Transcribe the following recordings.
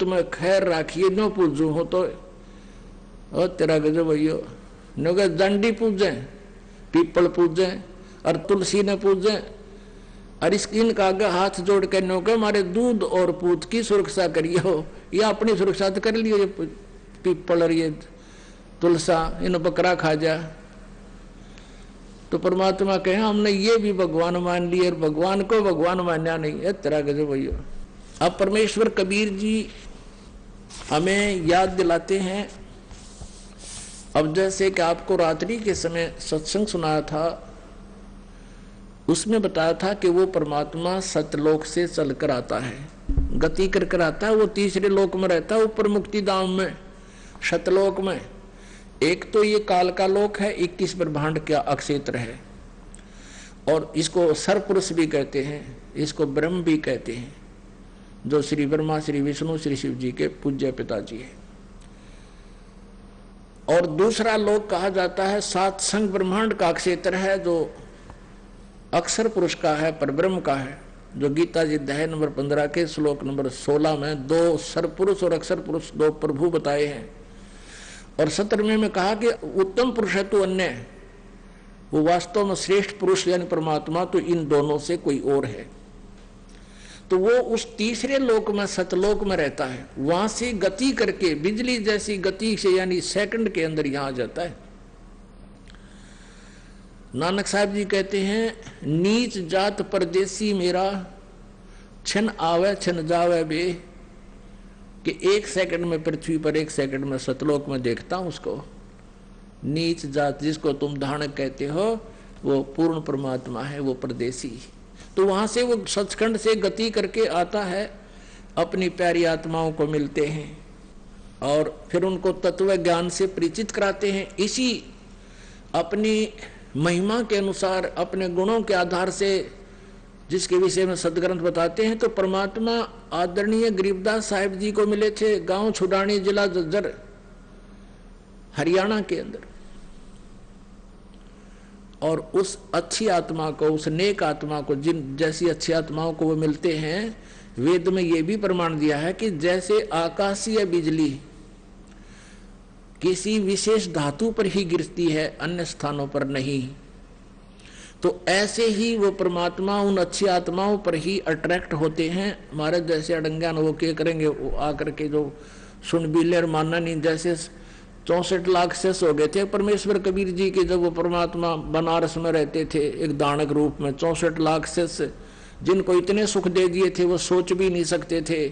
तुम्हें खैर राखिए नो पूजू हो तो और तेरा गजब भैया नो के दंडी पूजे, पीपल पूजे और तुलसी ने पूजे और इनका आगे हाथ जोड़ के नो के हमारे दूध और पूत की सुरक्षा करिए हो, या अपनी सुरक्षा तो कर लियो, ये पीपल और ये तुलसा इन बकरा खा जा। तो परमात्मा कहे हमने ये भी भगवान मान लिए और भगवान को भगवान मानना नहीं है, तेरा गजब भैया। अब परमेश्वर कबीर जी हमें याद दिलाते हैं। अब जैसे कि आपको रात्रि के समय सत्संग सुनाया था, उसमें बताया था कि वो परमात्मा सतलोक से चलकर आता है, गति कर कर आता है, वो तीसरे लोक में रहता है, ऊपर मुक्ति धाम में, सतलोक में। एक तो ये काल का लोक है, 21 ब्रह्मांड का अक्षेत्र है, और इसको सरपुरुष भी कहते हैं, इसको ब्रह्म भी कहते हैं, जो श्री ब्रह्मा, श्री विष्णु, श्री शिव जी के पूज्य पिताजी है। और दूसरा लोक कहा जाता है सात संग ब्रह्मांड का क्षेत्र है, जो अक्षर पुरुष का है, परब्रह्म का है, जो गीता जी अध्याय नंबर 15 के श्लोक नंबर 16 में 2 सरपुरुष और अक्षर पुरुष 2 प्रभु बताए हैं। और 17वें में कहा कि उत्तम पुरुष है तो अन्य, वो वास्तव में श्रेष्ठ पुरुष यानी परमात्मा तो इन दोनों से कोई और है। तो वो उस तीसरे लोक में सतलोक में रहता है, वहां से गति करके बिजली जैसी गति से यानी सेकंड के अंदर यहां आ जाता है। नानक साहब जी कहते हैं नीच जात परदेसी मेरा, छन आवे छन जावे बे, कि 1 सेकंड में पृथ्वी पर 1 सेकंड में सतलोक में देखता हूं उसको। नीच जात जिसको तुम धानक कहते हो वो पूर्ण परमात्मा है, वो परदेसी। तो वहां से वो सचखंड से गति करके आता है, अपनी प्यारी आत्माओं को मिलते हैं और फिर उनको तत्व ज्ञान से परिचित कराते हैं। इसी अपनी महिमा के अनुसार, अपने गुणों के आधार से, जिसके विषय में सदग्रंथ बताते हैं, तो परमात्मा आदरणीय गरीबदास साहिब जी को मिले थे गांव छुडानी, जिला झज्जर, हरियाणा के अंदर। और उस अच्छी आत्मा को, उस नेक आत्मा को, जिन जैसी अच्छी आत्माओं को वो मिलते हैं, वेद में ये भी प्रमाण दिया है कि जैसे आकाशीय बिजली किसी विशेष धातु पर ही गिरती है, अन्य स्थानों पर नहीं, तो ऐसे ही वो परमात्मा उन अच्छी आत्माओं पर ही अट्रैक्ट होते हैं। हमारे जैसे अड़ंगान वो क्या करेंगे, वो आकर के जो सुन बिले और मानना नहीं, जैसे 64 लाख शेष हो गए थे परमेश्वर कबीर जी के, जब वो परमात्मा बनारस में रहते थे एक दानक रूप में। 64 लाख शेष जिनको इतने सुख दे दिए थे वो सोच भी नहीं सकते थे।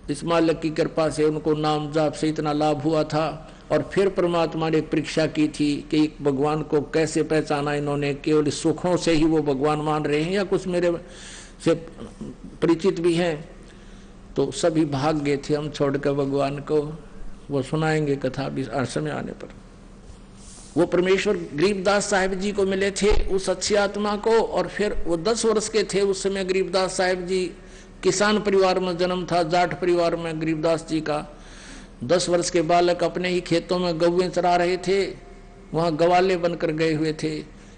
इस मालिक की कृपा से उनको नाम जाप से इतना लाभ हुआ था। और फिर परमात्मा ने परीक्षा की थी कि भगवान को कैसे पहचाना इन्होंने, केवल सुखों से ही वो भगवान मान रहे हैं या कुछ मेरे से परिचित भी हैं। तो सभी भाग गए थे हम छोड़कर भगवान को। वो सुनाएंगे कथा भी समय आने पर। वो परमेश्वर गरीबदास साहिब जी को मिले थे, उस अच्छी आत्मा को। और फिर वो 10 वर्ष के थे उस समय। गरीबदास साहिब जी किसान परिवार में जन्म था, जाट परिवार में गरीबदास जी का। 10 वर्ष के बालक अपने ही खेतों में गौएं चरा रहे थे, वहाँ गवाले बनकर गए हुए थे।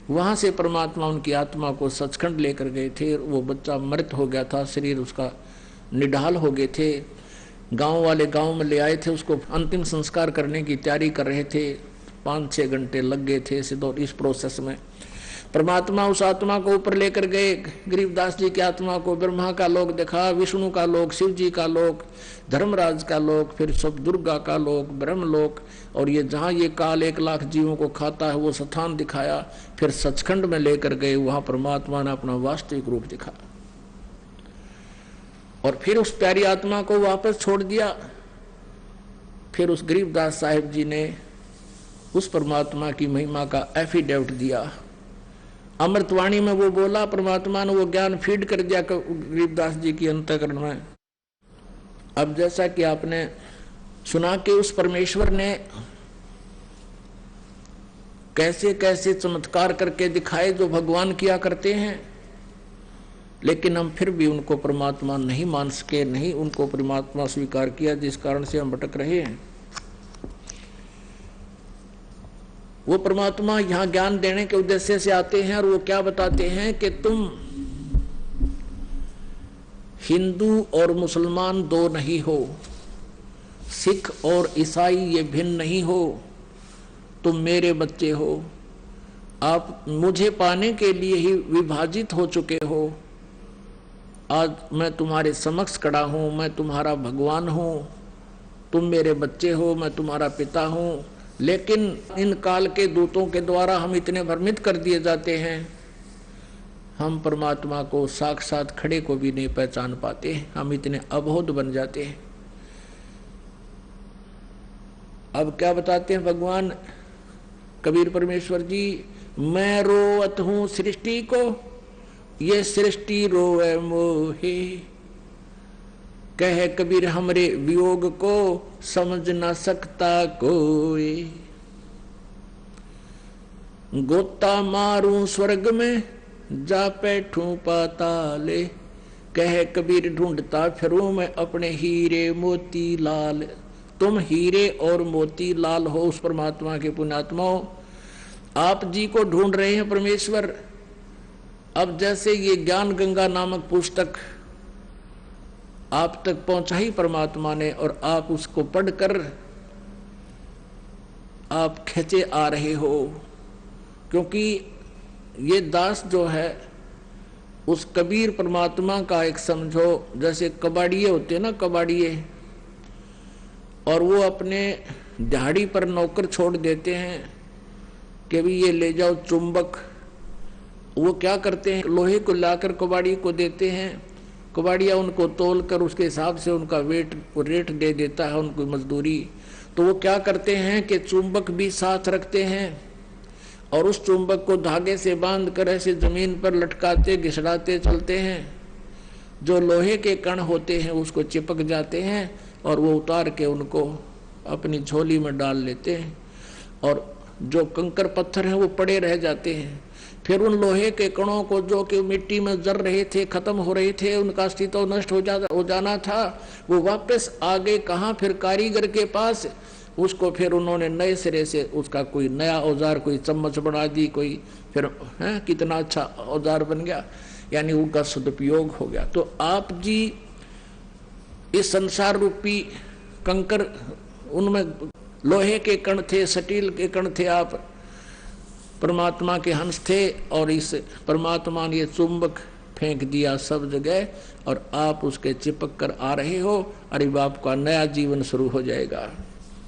वहाँ से परमात्मा उनकी आत्मा को सचखंड लेकर गए थे। वो बच्चा मृत हो गया था, शरीर उसका निढाल हो गए थे। गांव वाले गांव में ले आए थे, उसको अंतिम संस्कार करने की तैयारी कर रहे थे। 5-6 घंटे लग गए थे इस प्रोसेस में। परमात्मा उस आत्मा को ऊपर लेकर गए। गरीबदास जी की आत्मा को ब्रह्मा का लोक दिखा, विष्णु का लोक, शिव जी का लोक, धर्मराज का लोक, फिर सब दुर्गा का लोक, ब्रह्म लोक, और ये जहाँ ये काल 1 लाख जीवों को खाता है वो स्थान दिखाया। फिर सचखंड में लेकर गए, वहां परमात्मा ने अपना वास्तविक रूप दिखाया। और फिर उस प्यारी आत्मा को वापस छोड़ दिया। फिर उस गरीबदास साहिब जी ने उस परमात्मा की महिमा का एफिडेविट दिया। अमृतवाणी में वो बोला, परमात्मा ने वो ज्ञान फीड कर दिया गरीबदास जी की अंतःकरण में। अब जैसा कि आपने सुना कि उस परमेश्वर ने कैसे कैसे चमत्कार करके दिखाए जो भगवान किया करते हैं, लेकिन हम फिर भी उनको परमात्मा नहीं मान सके, नहीं उनको परमात्मा स्वीकार किया, जिस कारण से हम भटक रहे हैं। वो परमात्मा यहाँ ज्ञान देने के उद्देश्य से आते हैं और वो क्या बताते हैं कि तुम हिंदू और मुसलमान दो नहीं हो, सिख और ईसाई ये भिन्न नहीं हो, तुम मेरे बच्चे हो। आप मुझे पाने के लिए ही विभाजित हो चुके हो। आज मैं तुम्हारे समक्ष खड़ा हूं, मैं तुम्हारा भगवान हूं, तुम मेरे बच्चे हो, मैं तुम्हारा पिता हूं। लेकिन इन काल के दूतों के द्वारा हम इतने भ्रमित कर दिए जाते हैं, हम परमात्मा को साक्षात खड़े को भी नहीं पहचान पाते, हम इतने अबोध बन जाते हैं। अब क्या बताते हैं भगवान कबीर परमेश्वर जी, मैं रोवत हूं सृष्टि को, ये सृष्टि रोवे मोहे। कहे कबीर हमरे वियोग को, समझ ना सकता कोई। गोता मारूं स्वर्ग में, जा बैठूं पाताले। कहे कबीर ढूंढता फिरूं मैं अपने हीरे मोती लाल। तुम हीरे और मोती लाल हो उस परमात्मा के पुण्यात्माओं, आप जी को ढूंढ रहे हैं परमेश्वर। अब जैसे ये ज्ञान गंगा नामक पुस्तक आप तक पहुंचाई परमात्मा ने, और आप उसको पढ़कर आप खींचे आ रहे हो, क्योंकि ये दास जो है उस कबीर परमात्मा का एक समझो जैसे कबाड़िए होते हैं ना, कबाड़िए, और वो अपने दिहाड़ी पर नौकर छोड़ देते हैं कि भी ये ले जाओ चुंबक। वो क्या करते हैं, लोहे को लाकर कबाड़ी को देते हैं, कबाड़िया उनको तोल कर उसके हिसाब से उनका रेट दे देता है उनको मजदूरी। तो वो क्या करते हैं कि चुंबक भी साथ रखते हैं और उस चुंबक को धागे से बांध कर ऐसे जमीन पर लटकाते घिसड़ाते चलते हैं। जो लोहे के कण होते हैं उसको चिपक जाते हैं और वो उतार के उनको अपनी झोली में डाल लेते हैं, और जो कंकर पत्थर हैं वो पड़े रह जाते हैं। फिर उन लोहे के कणों को जो कि मिट्टी में जर रहे थे, खत्म हो रहे थे, उनका अस्तित्व नष्ट हो जाना था, वो वापस आ गए कहाँ, फिर कारीगर के पास। उसको फिर उन्होंने नए सिरे से उसका कोई नया औजार, कोई चम्मच बना दी, कोई फिर है कितना अच्छा औजार बन गया, यानी उनका सदुपयोग हो गया। तो आप जी इस संसार रूपी कंकर, उनमें लोहे के कण थे, स्टील के कण थे, आप परमात्मा के हंस थे, और इस परमात्मा ने चुंबक फेंक दिया सब जगह और आप उसके चिपक कर आ रहे हो। अरे बाप का नया जीवन शुरू हो जाएगा।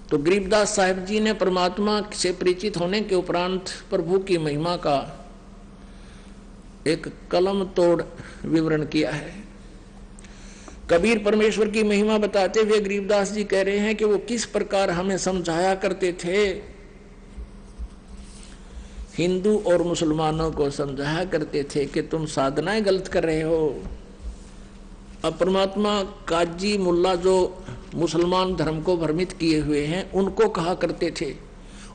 तो गरीबदास साहिब जी ने परमात्मा से परिचित होने के उपरांत प्रभु की महिमा का एक कलम तोड़ विवरण किया है। कबीर परमेश्वर की महिमा बताते हुए गरीबदास जी कह रहे हैं कि वो किस प्रकार हमें समझाया करते थे। हिंदू और मुसलमानों को समझाया करते थे कि तुम साधनाएं गलत कर रहे हो। अब परमात्मा काजी मुल्ला जो मुसलमान धर्म को भ्रमित किए हुए हैं उनको कहा करते थे,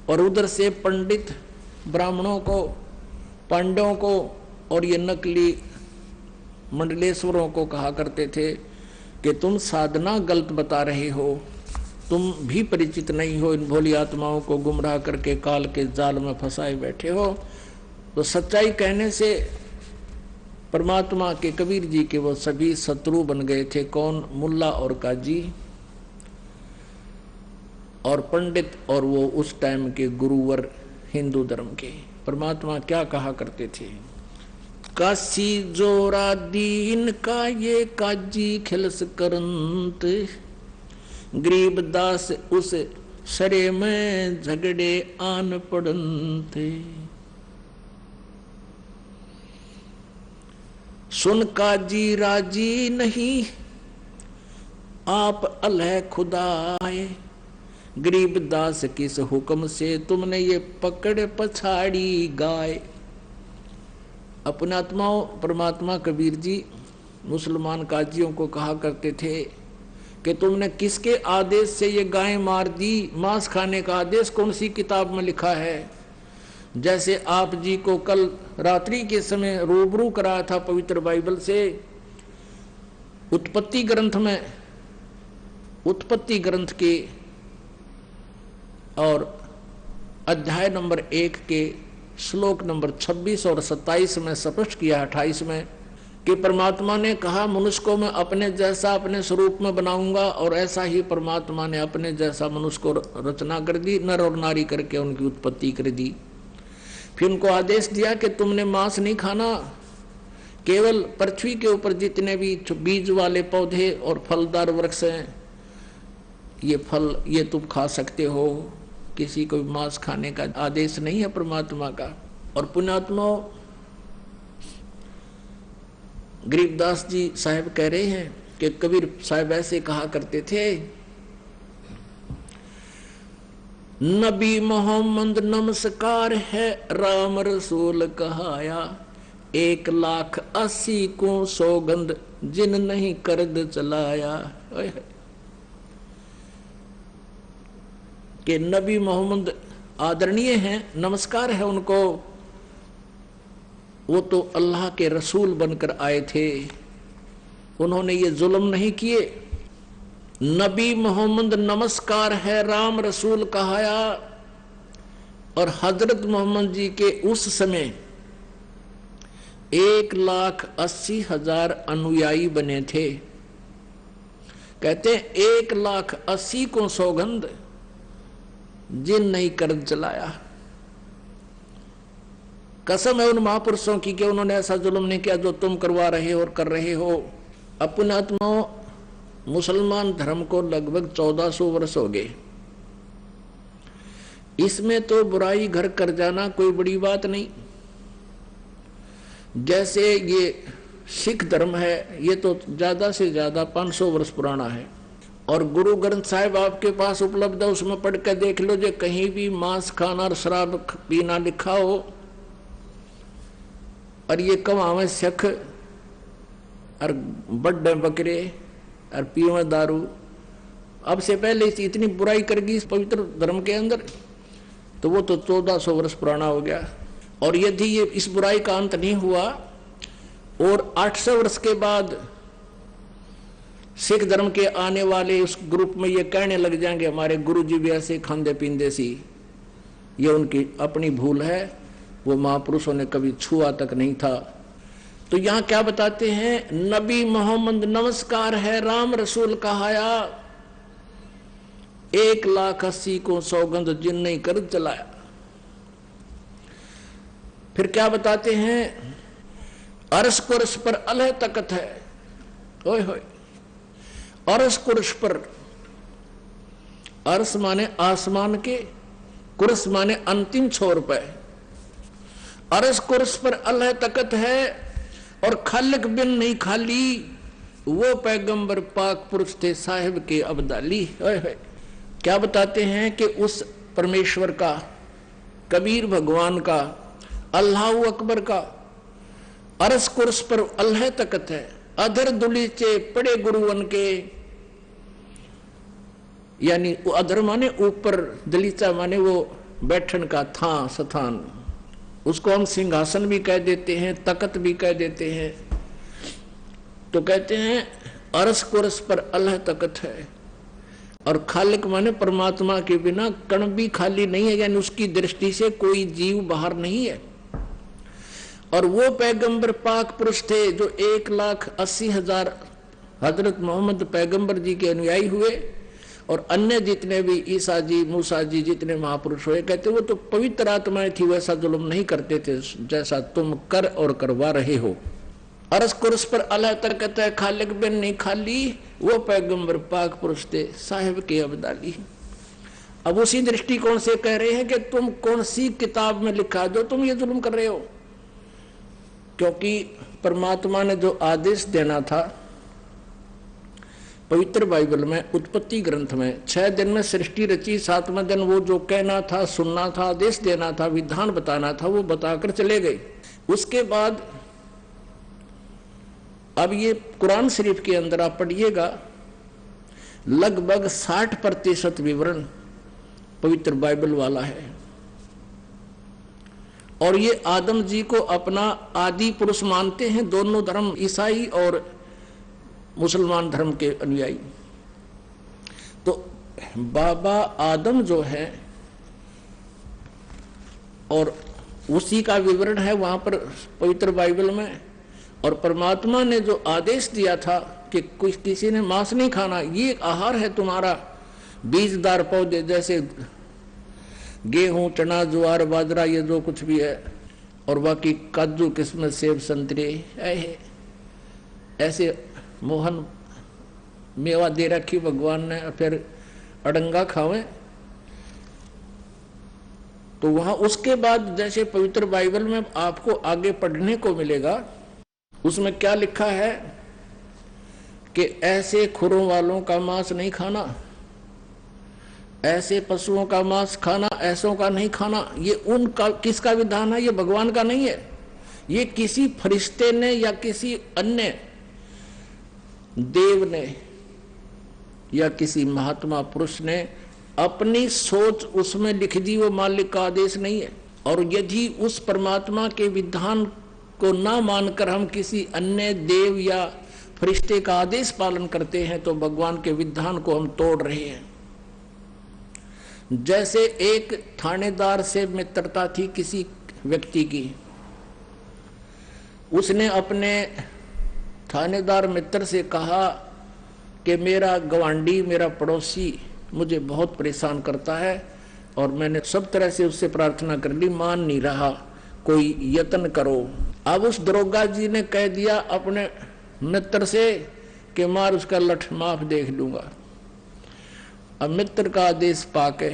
और उधर से पंडित ब्राह्मणों को, पांडवों को और ये नकली मंडलेश्वरों को कहा करते थे कि तुम साधना गलत बता रहे हो, तुम भी परिचित नहीं हो, इन भोली आत्माओं को गुमराह करके काल के जाल में फंसाए बैठे हो। तो सच्चाई कहने से परमात्मा के कबीर जी के वो सभी शत्रु बन गए थे। कौन? मुल्ला और काजी और पंडित, और वो उस टाइम के गुरुवर हिंदू धर्म के। परमात्मा क्या कहा करते थे, काशी जोरा दीन का ये काजी खिलस करंत, गरीबदास उस सरे में झगड़े आन पड़ंत। सुन काजी राजी नहीं, आप अलह खुदाए, गरीबदास किस हुक्म से तुमने ये पकड़ पछाड़ी गाय। अपने आत्माओं परमात्मा कबीर जी मुसलमान काजियों को कहा करते थे कि तुमने किसके आदेश से ये गाय मार दी, मांस खाने का आदेश कौन सी किताब में लिखा है। जैसे आप जी को कल रात्रि के समय रूबरू कराया था पवित्र बाइबल से, उत्पत्ति ग्रंथ में, उत्पत्ति ग्रंथ के और अध्याय नंबर 1 के श्लोक नंबर 26 और 27 में स्पष्ट किया, 28 में, कि परमात्मा ने कहा मनुष्य को मैं अपने जैसा अपने स्वरूप में बनाऊंगा, और ऐसा ही परमात्मा ने अपने जैसा मनुष्य को रचना कर दी, नर और नारी करके उनकी उत्पत्ति कर दी। फिर उनको आदेश दिया कि तुमने मांस नहीं खाना, केवल पृथ्वी के ऊपर जितने भी बीज वाले पौधे और फलदार वृक्ष हैं, ये फल ये तुम खा सकते हो, किसी को भी मांस खाने का आदेश नहीं है परमात्मा का। और पुण्यात्मा गरीबदास जी साहब कह रहे हैं कि कबीर साहब ऐसे कहा करते थे, नबी मोहम्मद नमस्कार है, राम रसूल कहाया, 1,80,000 को सौगंध जिन नहीं कर्द चलाया। कि नबी मोहम्मद आदरणीय हैं, नमस्कार है उनको, वो तो अल्लाह के रसूल बनकर आए थे, उन्होंने ये जुल्म नहीं किए। नबी मोहम्मद नमस्कार है, राम रसूल कहाया। और हजरत मोहम्मद जी के उस समय 1,80,000 अनुयायी बने थे। कहते 1,80,000 को सौगंध जिन नहीं कर्ज चलाया। कसम है उन महापुरुषों की कि उन्होंने ऐसा जुल्म नहीं किया जो तुम करवा रहे हो और कर रहे हो। अपने आत्मा मुसलमान धर्म को लगभग 1400 वर्ष हो गए। इसमें तो बुराई घर कर जाना कोई बड़ी बात नहीं। जैसे ये सिख धर्म है, ये तो ज्यादा से ज्यादा 500 वर्ष पुराना है, और गुरु ग्रंथ साहिब आपके पास उपलब्ध है, उसमें पढ़ के देख लो, जो कहीं भी मांस खाना और शराब पीना लिखा हो, और ये कमावे शख और बड़े बकरे और पीवे दारू। अब से पहले इतनी बुराई करगी इस पवित्र धर्म के अंदर, तो वो तो 1400 वर्ष पुराना हो गया। और यदि ये इस बुराई का अंत नहीं हुआ और 800 वर्ष के बाद सिख धर्म के आने वाले उस ग्रुप में ये कहने लग जाएंगे हमारे गुरु जी भी ऐसे खांदे पींदे सी, ये उनकी अपनी भूल है, वो महापुरुषों ने कभी छुआ तक नहीं था। तो यहां क्या बताते हैं, नबी मोहम्मद नमस्कार है, राम रसूल कहाया, 1,80,000 को सौगंध जिन नहीं कर चलाया। फिर क्या बताते हैं, अर्श कुर्श पर अलह तकत है। ओए होए, अर्श कुर्श पर, अर्श माने आसमान के, कुर्श माने अंतिम छोर पे। अर्श कुर्श पर अल्लाह तकत है, और खालिक बिन नहीं खाली, वो पैगंबर पाक पुरुष थे साहिब के अब्दाली। क्या बताते हैं कि उस परमेश्वर का, कबीर भगवान का, अल्लाह अकबर का अर्श कुर्श पर अल्लाह तकत है। अधर दुलीचे पड़े गुरुवन के, यानी अधर माने ऊपर, दलीचा माने वो बैठन का था स्थान, उसको हम सिंहासन भी कह देते हैं, तकत भी कह देते हैं। तो कहते हैं अर्श कुर्श पर अल्लाह तकत है, और खालिक माने परमात्मा के बिना कण भी खाली नहीं है, यानी उसकी दृष्टि से कोई जीव बाहर नहीं है। और वो पैगंबर पाक पुरुष थे जो 1,80,000 हजरत मोहम्मद पैगंबर जी के अनुयायी हुए, और अन्य जितने भी ईसा जी, मूसा जी, जितने महापुरुष हुए, कहते वो तो पवित्र आत्माएं थी, वैसा जुल्म नहीं करते थे जैसा तुम कर और करवा रहे हो। अर्श कुर्श पर अल्लाह तकत है, खालिक बिन नहीं खाली, वो पैगंबर पाक पुरुष थे साहिब के अब्दाली। अब उसी दृष्टिकोण से कह रहे हैं कि तुम कौन सी किताब में लिखा जो तुम ये जुल्म कर रहे हो। क्योंकि परमात्मा ने जो आदेश देना था पवित्र बाइबल में, उत्पत्ति ग्रंथ में, 6 दिन में सृष्टि रची, 7वें दिन वो जो कहना था, सुनना था, आदेश देना था, विधान बताना था, वो बताकर चले गए। उसके बाद अब ये कुरान शरीफ के अंदर आप पढ़िएगा, लगभग 60% विवरण पवित्र बाइबल वाला है। और ये आदम जी को अपना आदि पुरुष मानते हैं, दोनों धर्म, ईसाई और मुसलमान धर्म के अनुयायी। तो बाबा आदम जो है, और उसी का विवरण है वहां पर पवित्र बाइबल में, और परमात्मा ने जो आदेश दिया था कि कुछ किसी ने मांस नहीं खाना, ये आहार है तुम्हारा, बीजदार पौधे जैसे गेहूं, चना, ज्वार, बाजरा, ये जो कुछ भी है, और बाकी काजू, किस्मत, सेब, संतरे, ऐसे मोहन मेवा दे रखी भगवान ने, फिर अड़ंगा खावें। तो वहां उसके बाद जैसे पवित्र बाइबल में आपको आगे पढ़ने को मिलेगा, उसमें क्या लिखा है कि ऐसे खुरों वालों का मांस नहीं खाना, ऐसे पशुओं का मांस खाना, ऐसों का नहीं खाना। ये उनका किसका विधान है? ये भगवान का नहीं है, ये किसी फरिश्ते ने या किसी अन्य देव ने या किसी महात्मा पुरुष ने अपनी सोच उसमें लिख दी, वो मालिक का आदेश नहीं है। और यदि उस परमात्मा के विधान को ना मानकर हम किसी अन्य देव या फरिश्ते का आदेश पालन करते हैं तो भगवान के विधान को हम तोड़ रहे हैं। जैसे एक थानेदार से मित्रता थी किसी व्यक्ति की, उसने अपने थानेदार मित्र से कहा कि मेरा गवांडी, मेरा पड़ोसी मुझे बहुत परेशान करता है और मैंने सब तरह से उससे प्रार्थना कर ली, मान नहीं रहा, कोई यत्न करो। अब उस दरोगा जी ने कह दिया अपने मित्र से कि मार उसका लठ, माफ देख लूंगा। अब मित्र का आदेश पाके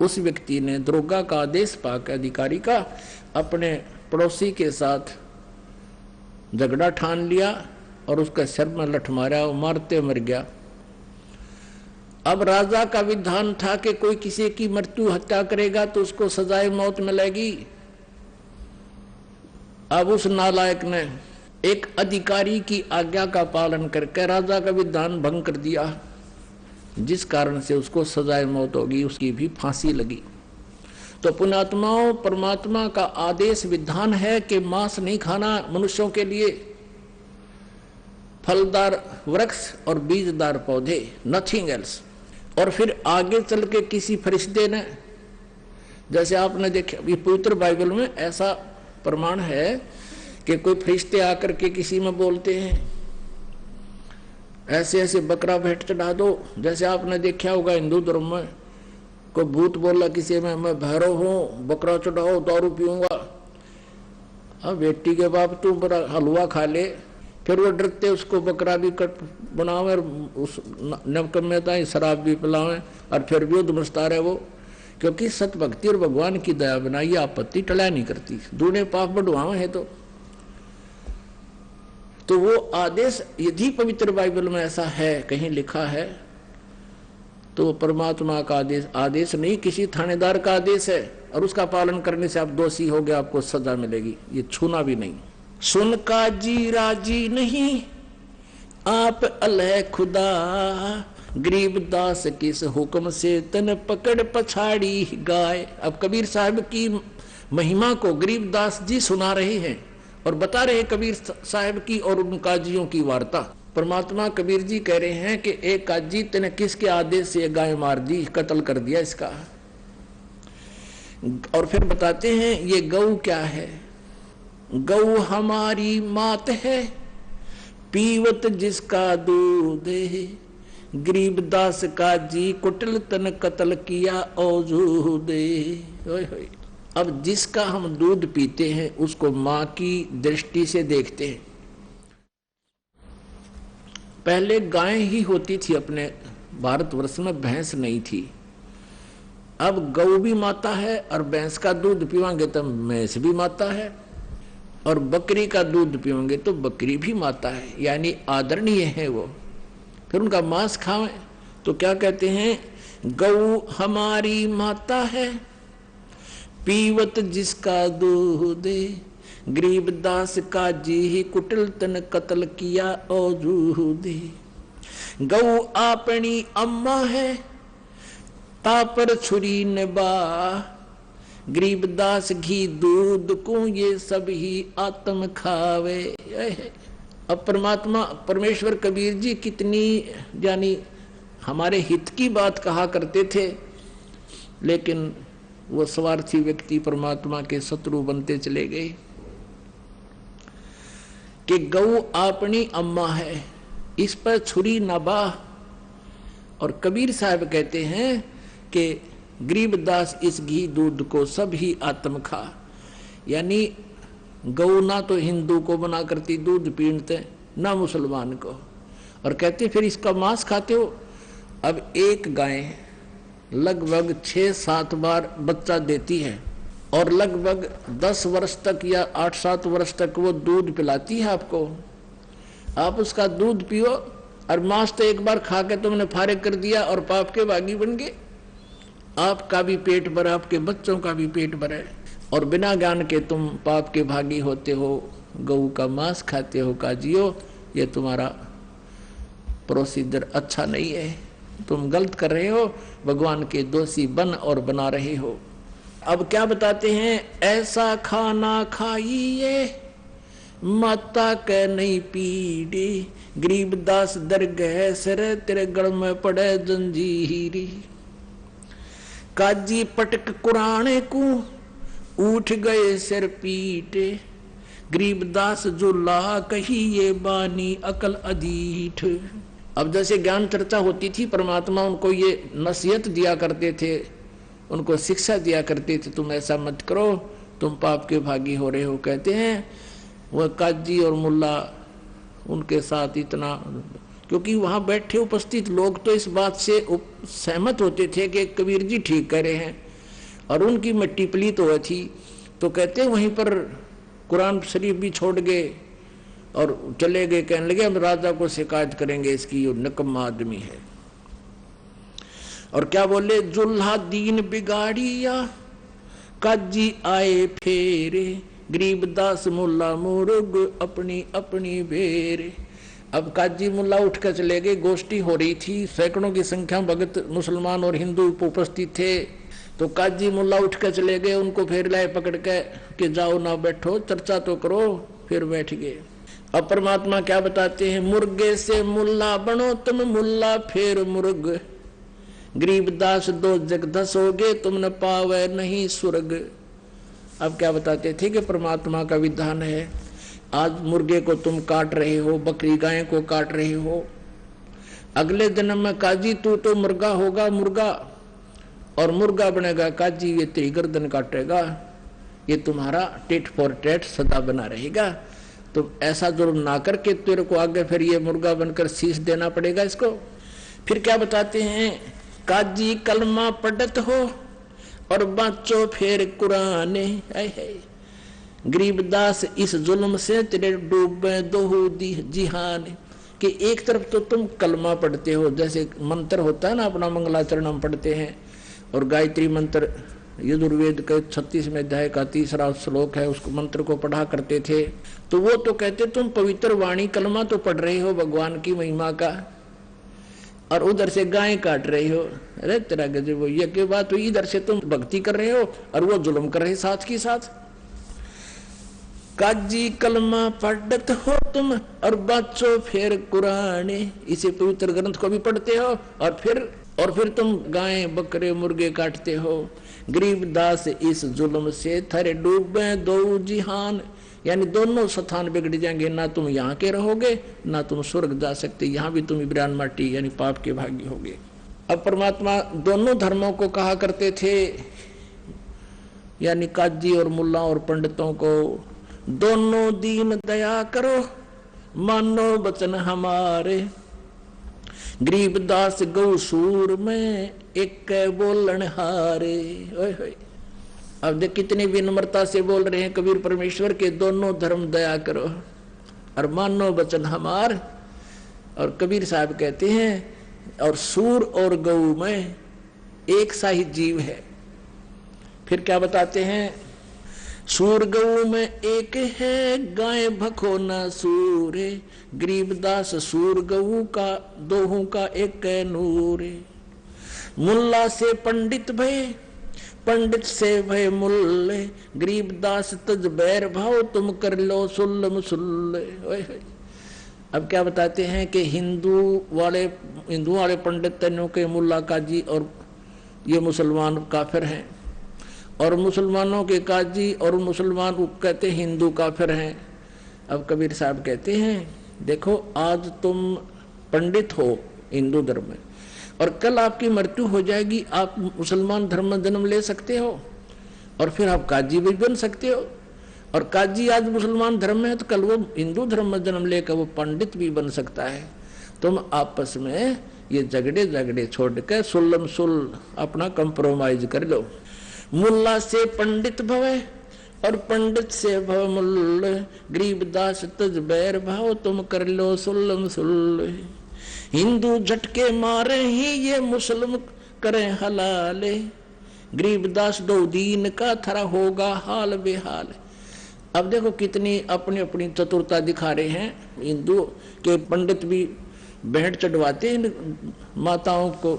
उस व्यक्ति ने, दरोगा का आदेश पाके, अधिकारी का, अपने पड़ोसी के साथ झगड़ा ठान लिया और उसका सिर में लठ मारा, वो मारते मर गया। अब राजा का विधान था कि कोई किसी की मृत्यु हत्या करेगा तो उसको सजाए मौत मिलेगी। अब उस नालायक ने एक अधिकारी की आज्ञा का पालन करके राजा का विधान भंग कर दिया, जिस कारण से उसको सजाए मौत होगी, उसकी भी फांसी लगी। तो पुण्यात्माओं, परमात्मा का आदेश विधान है कि मांस नहीं खाना मनुष्यों के लिए, फलदार वृक्ष और बीजदार पौधे, नथिंग एल्स। और फिर आगे चल के किसी फरिश्ते ने, जैसे आपने देखा ये पवित्र बाइबल में ऐसा प्रमाण है कि कोई फरिश्ते आकर के किसी में बोलते हैं ऐसे ऐसे बकरा भेंट चढ़ा दो। जैसे आपने देखा होगा हिंदू धर्म में कोई भूत बोला किसी में, मैं भैरव हूं, बकरा चढ़ाओ, दारू पीऊंगा। अब बेटी के बाप तू बड़ा हलवा खा ले, फिर वो डरते उसको बकरा भी कट बनावे और उस नवकम्यता शराब भी पिलावे और फिर भी उद्मस्ता रहे वो, क्योंकि सत भक्ति और भगवान की दया बिना ये आपत्ति टला नहीं करती, दूने पाप बढ़वावे है। तो वो आदेश यदि पवित्र बाइबल में ऐसा है, कहीं लिखा है, तो परमात्मा का आदेश नहीं, किसी थानेदार का आदेश है और उसका पालन करने से आप दोषी हो गए, आपको सजा मिलेगी, ये छूना भी नहीं। सुन का जी राजी नहीं आप अलह खुदा, गरीब दास किस हुक्म से तन पकड़ पछाड़ी गाय। अब कबीर साहब की महिमा को गरीब दास जी सुना रहे हैं और बता रहे कबीर साहब की और उन काजियों की वार्ता। परमात्मा कबीर जी कह रहे हैं कि एक काजी तेने किसके आदेश से गाय मार दी, कत्ल कर दिया इसका। और फिर बताते हैं ये गौ क्या है, गौ हमारी मात है, पीवत जिसका दूध है, गरीब दास का जी कुटिल तन कत्ल किया औजू दे। अब जिसका हम दूध पीते हैं उसको मां की दृष्टि से देखते हैं। पहले गाय ही होती थी अपने भारतवर्ष में, भैंस नहीं थी। अब गौ भी माता है और भैंस का दूध पीवांगे तो भैंस भी माता है, और बकरी का दूध पीवांगे तो बकरी भी माता है, यानी आदरणीय है वो। फिर उनका मांस खावें तो क्या कहते हैं, गौ हमारी माता है, पीवत जिसका दूध, गरीब दास का जी कुटिल तन कत्ल किया औजूद। गौ आपनी अम्मा है, तापर छुरी नबा, गरीब दास घी दूध को ये सब ही आत्म खावे। अब परमात्मा परमेश्वर कबीर जी कितनी यानी हमारे हित की बात कहा करते थे, लेकिन वो स्वार्थी व्यक्ति परमात्मा के शत्रु बनते चले गए। कि गऊ अपनी अम्मा है, इस पर छुरी न बाह। और कबीर साहब कहते हैं कि गरीबदास इस घी दूध को सब ही आत्म खा। यानी गऊ ना तो हिंदू को बना करती दूध पीते ना मुसलमान को, और कहते फिर इसका मांस खाते हो। अब एक गाय लगभग 6-7 बार बच्चा देती है और लगभग 10 वर्ष तक या 8-7 वर्ष तक वो दूध पिलाती है आपको। आप उसका दूध पियो और मांस तो एक बार खा के तुमने फारिग कर दिया और पाप के बागी बन गए। आपका भी पेट भरा, आपके बच्चों का भी पेट भरा है, और बिना ज्ञान के तुम पाप के भागी होते हो, गऊ का मांस खाते हो काजियो। ये तुम्हारा प्रोसीजर अच्छा नहीं है, तुम गलत कर रहे हो, भगवान के दोषी बन और बना रहे हो। अब क्या बताते हैं, ऐसा खाना खाइए माता के नहीं पीड़ी, गरीबदास दरगह सर तेरे गढ़ में पड़े जंजीरी। काजी पटक कुराने को उठ गए सिर पीटे, गरीबदास जो ला कही ये बानी अकल अधीठ। अब जैसे ज्ञान चर्चा होती थी, परमात्मा उनको ये नसीहत दिया करते थे, उनको शिक्षा दिया करते थे, तुम ऐसा मत करो, तुम पाप के भागी हो रहे हो। कहते हैं वह काजी और मुल्ला उनके साथ इतना, क्योंकि वहां बैठे उपस्थित लोग तो इस बात से सहमत होते थे कि कबीर जी ठीक कह रहे हैं, और उनकी मिट्टी पलीत हुई थी। तो कहते हैं वहीं पर कुरान शरीफ भी छोड़ गए और चले गए, कहने लगे हम राजा को शिकायत करेंगे, इसकी ये निकम्मा आदमी है। और क्या बोले, जुल्हा दीन बिगाड़िया काजी आए फेरे, गरीबदास मुल्ला मुर्ग अपनी अपनी बेरे। अब काजी मुल्ला उठ कर चले गए, गोष्ठी हो रही थी, सैकड़ों की संख्या भगत मुसलमान और हिंदू उपस्थित थे। तो काजी मुल्ला उठ कर चले गए, उनको फिर लाए पकड़ के कि जाओ ना बैठो, चर्चा तो करो। फिर बैठ गए। अब परमात्मा क्या बताते हैं, मुर्गे से मुल्ला बनो तुम मुल्ला फिर मुर्ग, गरीबदास दो जग धसोगे तुम न पावे नहीं स्वर्ग। अब क्या बताते थे कि परमात्मा का विधान है, आज मुर्गे को तुम काट रहे हो, बकरी गाय को काट रहे हो, अगले जन्म में काजी तू तो मुर्गा होगा, मुर्गा, और मुर्गा बनेगा काजी, ये तेरी गर्दन काटेगा, ये तुम्हारा टेट फॉर टेट सदा बना रहेगा। तो ऐसा जुर्म ना करके तेरे को आगे फिर ये मुर्गा बनकर शीश देना पड़ेगा इसको। फिर क्या बताते हैं, काजी कलमा पढ़त हो और बाचो फिर कुराने, गरीबदास इस जुल्म से तेरे डूबे दोहू जिहान। कि एक तरफ तो तुम कलमा पढ़ते हो, जैसे मंत्र होता है ना अपना मंगलाचरण हम पढ़ते हैं, और गायत्री मंत्र यजुर्वेद के 36वें अध्याय का 3रा श्लोक है, उसको मंत्र को पढ़ा करते थे। तो वो तो कहते तुम पवित्र वाणी कलमा तो पढ़ रहे हो भगवान की महिमा का, और उधर से गाय काट रहे हो। अरे तेरा गजब, वो ये क्या बात हुई, इधर से तुम भक्ति कर रहे हो और वो जुल्म कर रहे साथ की साथ। काजी कलमा पढ़त हो तुम और बच्चो फिर कुराने, इसे पवित्र ग्रंथ को भी पढ़ते हो और फिर तुम गाय बकरे मुर्गे काटते हो। गरीबदास इस जुल्म से थरे डूबे दो जिहान, यानी दोनों स्थान बिगड़ जाएंगे, ना तुम यहाँ के रहोगे ना तुम स्वर्ग जा सकते, यहाँ भी तुम इब्रान माटी यानी पाप के भागी होगे। अब परमात्मा दोनों धर्मों को कहा करते थे, यानी काजी और मुल्ला और पंडितों को, दोनों दीन दया करो मानो वचन हमारे, गरीबदास गौ सूर में एक बोलन हारे। ओए होए, अब देख कितनी विनम्रता से बोल रहे हैं कबीर परमेश्वर के, दोनों धर्म दया करो और मानो वचन हमार। और कबीर साहब कहते हैं और सूर और गौ में एक सा ही जीव है। फिर क्या बताते हैं, सूर गऊ में एक है गाय भखो न सूर, गरीबदास सूर गऊ का दोहू का एक नूर। मुल्ला से पंडित भय पंडित से भय मुल्ले, गरीबदास तज बैर भाव तुम कर लो सुल्ल मुसुल्ले। अब क्या बताते हैं कि हिंदू वाले पंडितों के मुल्ला काजी और ये मुसलमान काफिर हैं, और मुसलमानों के काजी और मुसलमान कहते हिंदू काफिर हैं। अब कबीर साहब कहते हैं देखो आज तुम पंडित हो हिंदू धर्म में और कल आपकी मृत्यु हो जाएगी, आप मुसलमान धर्म में जन्म ले सकते हो और फिर आप काजी भी बन सकते हो, और काजी आज मुसलमान धर्म में है तो कल वो हिंदू धर्म में जन्म लेकर वो पंडित भी बन सकता है। तुम आपस में ये झगड़े छोड़कर सुल्लम सुल अपना कंप्रोमाइज कर लो। मुल्ला से पंडित भवे और पंडित से भव मुल्ल, गरीबदास तज बैर भाव तुम कर लो सुल्लम सुल। हिंदू झटके मारे ही ये मुस्लिम करें हलाले, गरीबदास दो दीन का थरा होगा हाल बेहाल। अब देखो कितनी अपनी अपनी चतुरता दिखा रहे हैं। हिंदू के पंडित भी भेंट चढ़वाते हैं, माताओं को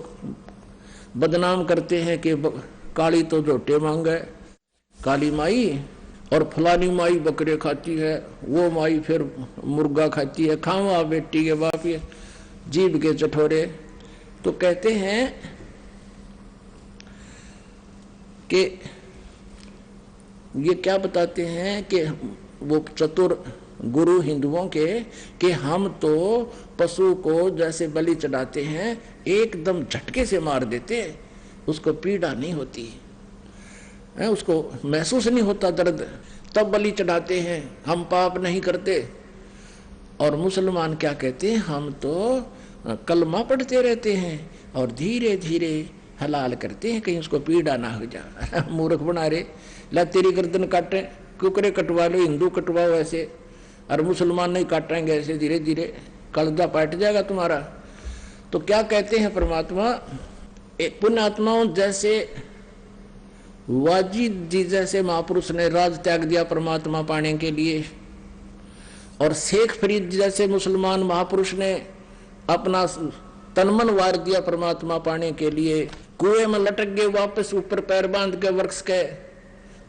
बदनाम करते हैं कि काली तो झोटे मांगे काली माई, और फलानी माई बकरे खाती है, वो माई फिर मुर्गा खाती है, खावा बेटी के बाप ये जीभ के चठोरे। तो कहते हैं कि ये क्या बताते हैं कि वो चतुर गुरु हिंदुओं के कि हम तो पशु को जैसे बलि चढ़ाते हैं एकदम झटके से मार देते, उसको पीड़ा नहीं होती है, उसको महसूस नहीं होता दर्द, तब बलि चढ़ाते हैं, हम पाप नहीं करते। और मुसलमान क्या कहते हैं, हम तो कलमा पढ़ते रहते हैं और धीरे धीरे हलाल करते हैं कहीं उसको पीड़ा ना हो जाए। मूर्ख बना रहे, ला तेरी गर्दन काटे, कुकरे कटवा लो, हिंदू कटवाओ ऐसे, और मुसलमान नहीं काटेंगे ऐसे धीरे धीरे, कलजा पाट जाएगा तुम्हारा। तो क्या कहते हैं परमात्मा, पुण्यात्माओं जैसे वाजिद जी जैसे महापुरुष ने राज त्याग दिया परमात्मा पाने के लिए, और शेख फरीद जैसे मुसलमान महापुरुष ने अपना तनमन वार दिया परमात्मा पाने के लिए, कुएं में लटक गए, वापस ऊपर पैर बांध के वृक्ष के,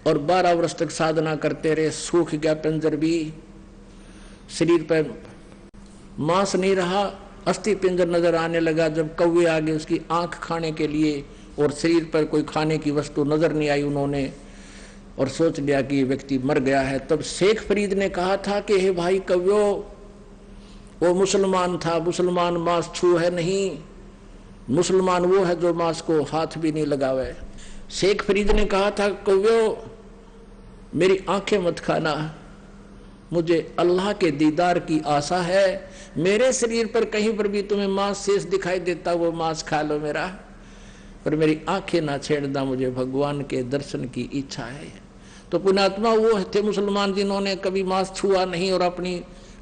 और 12 वर्ष तक साधना करते रहे, सूख गया पिंजर भी, शरीर पर मांस नहीं रहा, अस्थि पिंजर नजर आने लगा। जब कौवे आ गए उसकी आंख खाने के लिए और शरीर पर कोई खाने की वस्तु नजर नहीं आई, उन्होंने और सोच लिया कि ये व्यक्ति मर गया है। तब शेख फरीद ने कहा था कि हे भाई कव्यो, वो मुसलमान था, मुसलमान मांस छू है नहीं, मुसलमान वो है जो मांस को हाथ भी नहीं लगावे। शेख फरीद ने कहा था कव्यो मेरी आंखें मत खाना, मुझे अल्लाह के दीदार की आशा है, मेरे शरीर पर कहीं पर भी तुम्हें मांस शेष दिखाई देता वो मांस खा लो मेरा, पर मेरी आंखें ना छेड़ना, मुझे भगवान के दर्शन की इच्छा है। तो पुण्यात्मा वो थे मुसलमान जिन्होंने कभी मांस छुआ नहीं और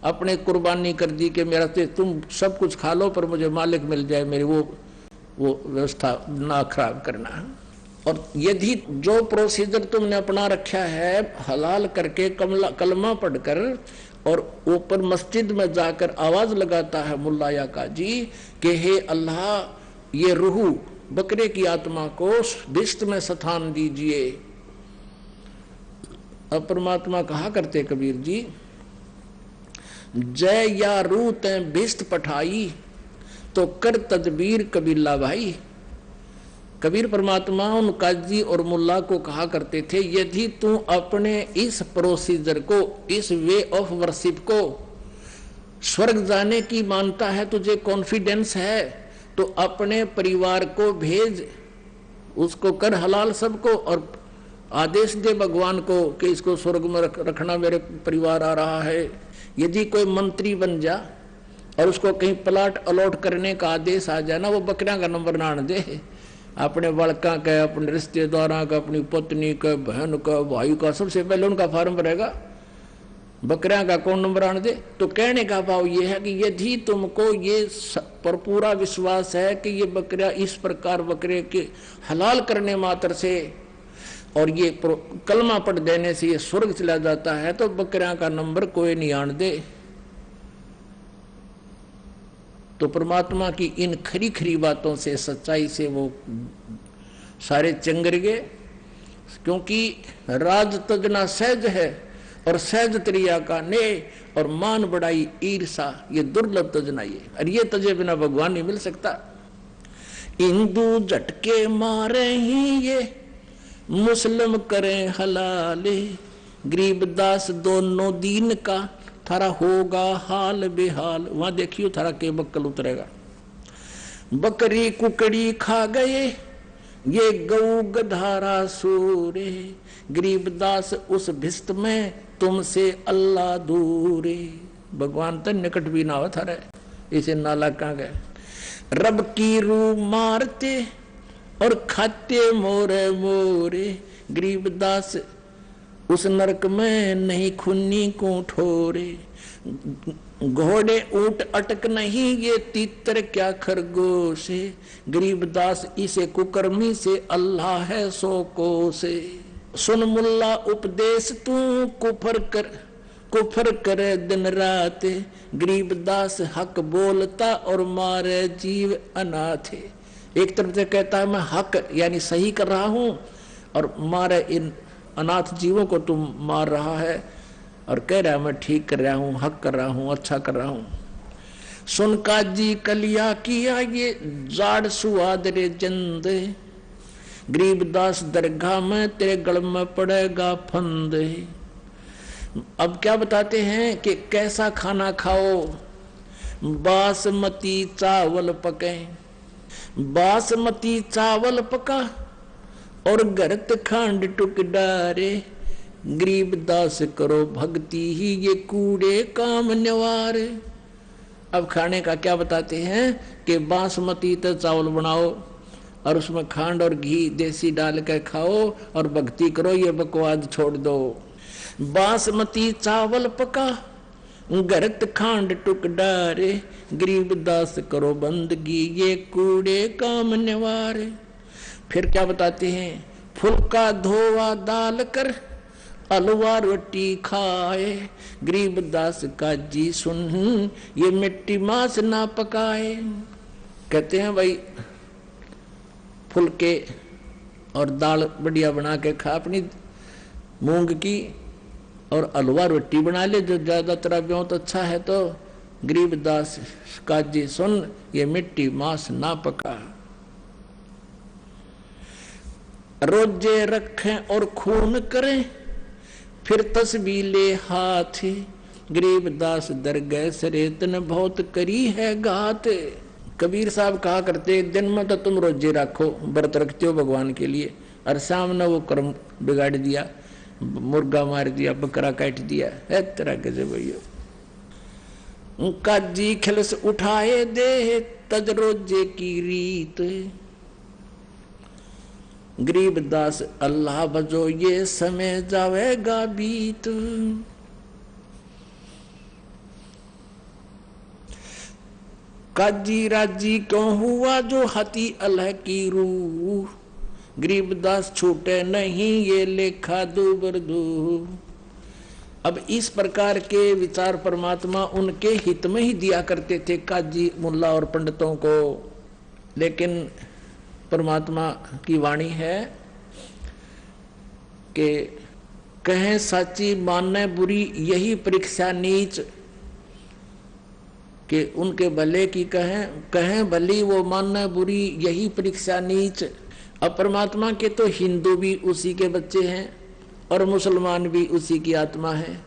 अपने कुर्बानी कर दी कि मेरा तुम सब कुछ खा लो पर मुझे मालिक मिल जाए, मेरी वो व्यवस्था ना खराब करना। और यदि जो प्रोसीजर तुमने अपना रखा है हलाल करके कलमा पढ़कर और ऊपर मस्जिद में जाकर आवाज लगाता है मुल्ला या काजी कि हे अल्लाह ये रूह बकरे की आत्मा को बिस्त में स्थान दीजिए। अब परमात्मा कहा करते कबीर जी, जय या रूह तै बिस्त पठाई तो कर तदबीर कबीला भाई। कबीर परमात्मा उन काजी और मुल्ला को कहा करते थे, यदि तू अपने इस प्रोसीजर को, इस वे ऑफ वर्शिप को स्वर्ग जाने की मानता है, तुझे कॉन्फिडेंस है, तो अपने परिवार को भेज, उसको कर हलाल सबको और आदेश दे भगवान को कि इसको स्वर्ग में रखना, मेरे परिवार आ रहा है। यदि कोई मंत्री बन जा और उसको कहीं प्लाट अलॉट करने का आदेश आ जाए ना, वो बकरियां का नंबर ना दे, अपने बड़का का, अपने रिश्तेदारों का, अपनी पत्नी का, बहन का, भाई का, सबसे पहले उनका फार्म भरेगा, बकरियां का कौन नंबर आने दे। तो कहने का भाव ये है कि यदि तुमको ये पर पूरा विश्वास है कि ये बकरियां इस प्रकार बकरे के हलाल करने मात्र से और ये कलमा पढ़ देने से ये स्वर्ग चला जाता है, तो बकरियां का नंबर कोई नहीं आन दे। तो परमात्मा की इन खरी खरी बातों से, सच्चाई से वो सारे चंगर गए, क्योंकि राज तजना सहज है और सहज त्रिया का ने, और मान बढ़ाई ईर्षा ये दुर्लभ तजना ये, और ये तजे बिना भगवान नहीं मिल सकता। हिंदू झटके मारे ही ये मुस्लिम करें हलाले, गरीबदास दोनों दीन का थारा होगा हाल बेहाल। वहां देखियो थारा के बक्कल उतरेगा। बकरी कुकड़ी खा गए ये गऊ गधारा सूरे, गरीबदास उस भिस्त में तुमसे अल्लाह दूरे। भगवान तो निकट भी ना हो थारे, इसे नाला कहाँ गए। रब की रूह मारते और खाते मोरे मोरे, गरीबदास उस नरक में नहीं खुन्नी को ठोरे। घोड़े ऊंट अटक नहीं ये तीतर क्या खरगोश है, गरीबदास इसे कुकर्मी से अल्लाह है सो को से। सुन मुल्ला उपदेश तू कुफर करे दिन रात, गरीबदास हक बोलता और मारे जीव अनाथ। एक तरफ से कहता है मैं हक यानी सही कर रहा हूं और मारे इन अनाथ जीवों को तुम मार रहा है, और कह रहा है मैं ठीक कर रहा हूं, हक कर रहा हूं, अच्छा कर रहा हूं। सुन काजी कलिया किया ये जाड़ सुआद रे जंद, गरीबदास दरगाह में तेरे गल में पड़ेगा फंद। अब क्या बताते हैं कि कैसा खाना खाओ। बासमती चावल पके, बासमती चावल पका और गरत खांड टुक डारे, गरीबदास करो भक्ति ही ये कूड़े काम निवार। अब खाने का क्या बताते हैं कि बासमती तो चावल बनाओ और उसमें खांड और घी देसी डाल कर खाओ और भक्ति करो, ये बकवाद छोड़ दो। बासमती चावल पका गरत खांड टुक डारे, गरीबदास करो बंदगी ये कूड़े काम निवार। फिर क्या बताते हैं, फुल्का धोवा दाल कर अलवा रोटी खाए, गरीबदास का जी सुन ये मिट्टी मांस ना पकाए। कहते हैं भाई फुल्के और दाल बढ़िया बना के खा अपनी मूंग की, और अलवा रोटी बना ले जो ज्यादा तेरा ब्योत अच्छा है, तो गरीबदास का जी सुन ये मिट्टी मांस ना पका। रोजे रखें और खून करें फिर तस्बीह ले हाथ, गरीबदास दरगह सरेतन बहुत करी है घात। कबीर साहब कहा करते दिन में तो तुम रोजे रखो, व्रत रखते हो भगवान के लिए, और सामने वो कर्म बिगाड़ दिया, मुर्गा मार दिया, बकरा काट दिया, है तरह के भैया। काजी खिलस उठाए दे तज रोजे की रीत, गरीबदास अल्लाह बजो ये समय जावेगा बीत। काजी राजी क्यों हुआ जो हती अल्लाह की रूह, गरीबदास छूटे नहीं ये लेखा दूबर दू। अब इस प्रकार के विचार परमात्मा उनके हित में ही दिया करते थे काजी मुल्ला और पंडितों को। लेकिन परमात्मा की वाणी है कि कहें साची मानने बुरी यही परीक्षा नीच, कि उनके भले की कहें भली वो मानने बुरी यही परीक्षा नीच। अब परमात्मा के तो हिंदू भी उसी के बच्चे हैं और मुसलमान भी उसी की आत्मा है।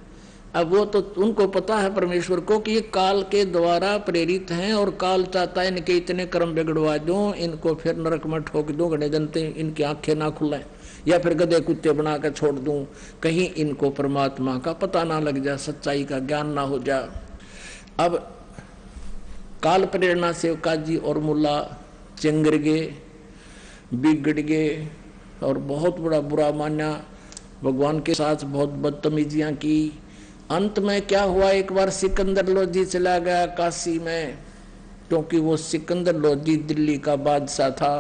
अब वो तो उनको पता है परमेश्वर को कि ये काल के द्वारा प्रेरित हैं और काल चाहता है इनके इतने कर्म बिगड़वा दूं, इनको फिर नरक में ठोक दूं, गणे जनते इनकी आंखें ना खुलें, या फिर गधे कुत्ते बना कर छोड़ दूं, कहीं इनको परमात्मा का पता ना लग जाए, सच्चाई का ज्ञान ना हो जाए। अब काल प्रेरणा से काजी और मुल्ला चिंगर गए, बिगड़ गए और बहुत बड़ा बुरा माना, भगवान के साथ बहुत बदतमीजियां की। अंत में क्या हुआ, एक बार सिकंदर लोधी चला गया काशी में, क्योंकि वो सिकंदर लोधी दिल्ली का बादशाह था,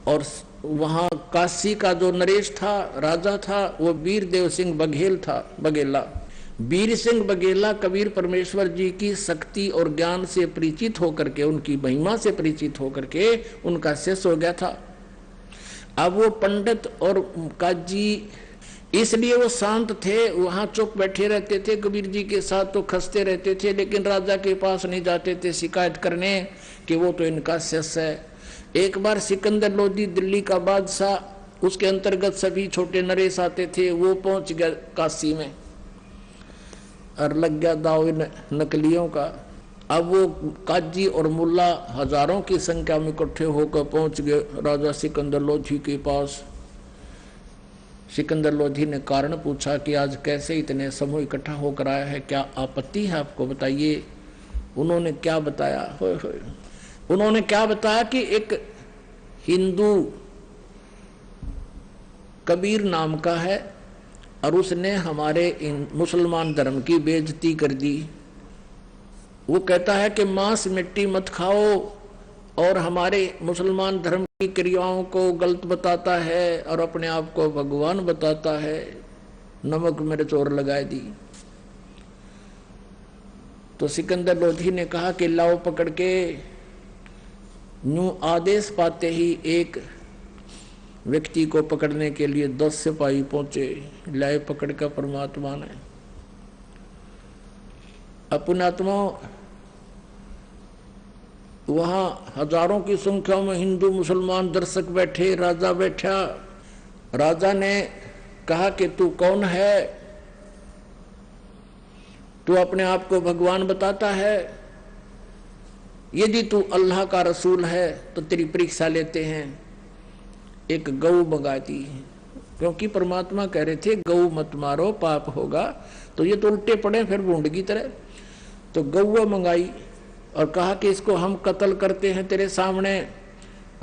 और वहाँ काशी का जो नरेश था, राजा था, वो वीरदेव सिंह बघेला। वीर सिंह बघेला कबीर परमेश्वर जी की शक्ति और ज्ञान से परिचित होकर के, उनकी महिमा से परिचित होकर के उनका शिष्य हो गया था। अब वो पंडित और काजी इसलिए वो शांत थे, वहां चुप बैठे रहते थे, कबीर जी के साथ तो खसते रहते थे, लेकिन राजा के पास नहीं जाते थे शिकायत करने कि वो तो इनका शिष्य है। एक बार सिकंदर लोधी दिल्ली का बादशाह, उसके अंतर्गत सभी छोटे नरेश आते थे, वो पहुंच गया काशी में। और लग गया दाव इन नकलियों का। अब वो काजी और मुल्ला हजारों की संख्या में इकट्ठे होकर पहुंच गए राजा सिकंदर लोधी के पास। सिकंदर लोधी ने कारण पूछा कि आज कैसे इतने समूह इकट्ठा होकर आया है, क्या आपत्ति है आपको, बताइए। उन्होंने क्या बताया, उन्होंने क्या बताया कि एक हिंदू कबीर नाम का है और उसने हमारे मुसलमान धर्म की बेइज्जती कर दी। वो कहता है कि मांस मिट्टी मत खाओ और हमारे मुसलमान धर्म की क्रियाओं को गलत बताता है और अपने आप को भगवान बताता है। नमक मिर्च और लगाए दी। तो सिकंदर लोधी ने कहा कि लाओ पकड़ के। यूं आदेश पाते ही एक व्यक्ति को पकड़ने के लिए 10 सिपाही पहुंचे। लाए पकड़ कर परमात्मा ने। अपनात्मा वहां हजारों की संख्या में हिंदू मुसलमान दर्शक बैठे, राजा बैठा। राजा ने कहा कि तू कौन है, तू अपने आप को भगवान बताता है, यदि तू अल्लाह का रसूल है तो तेरी परीक्षा लेते हैं। एक गौ मंगा दी, क्योंकि परमात्मा कह रहे थे गौ मत मारो पाप होगा, तो ये तो उल्टे पड़े फिर भूंड की तरह। तो गौ मंगाई और कहा कि इसको हम कत्ल करते हैं तेरे सामने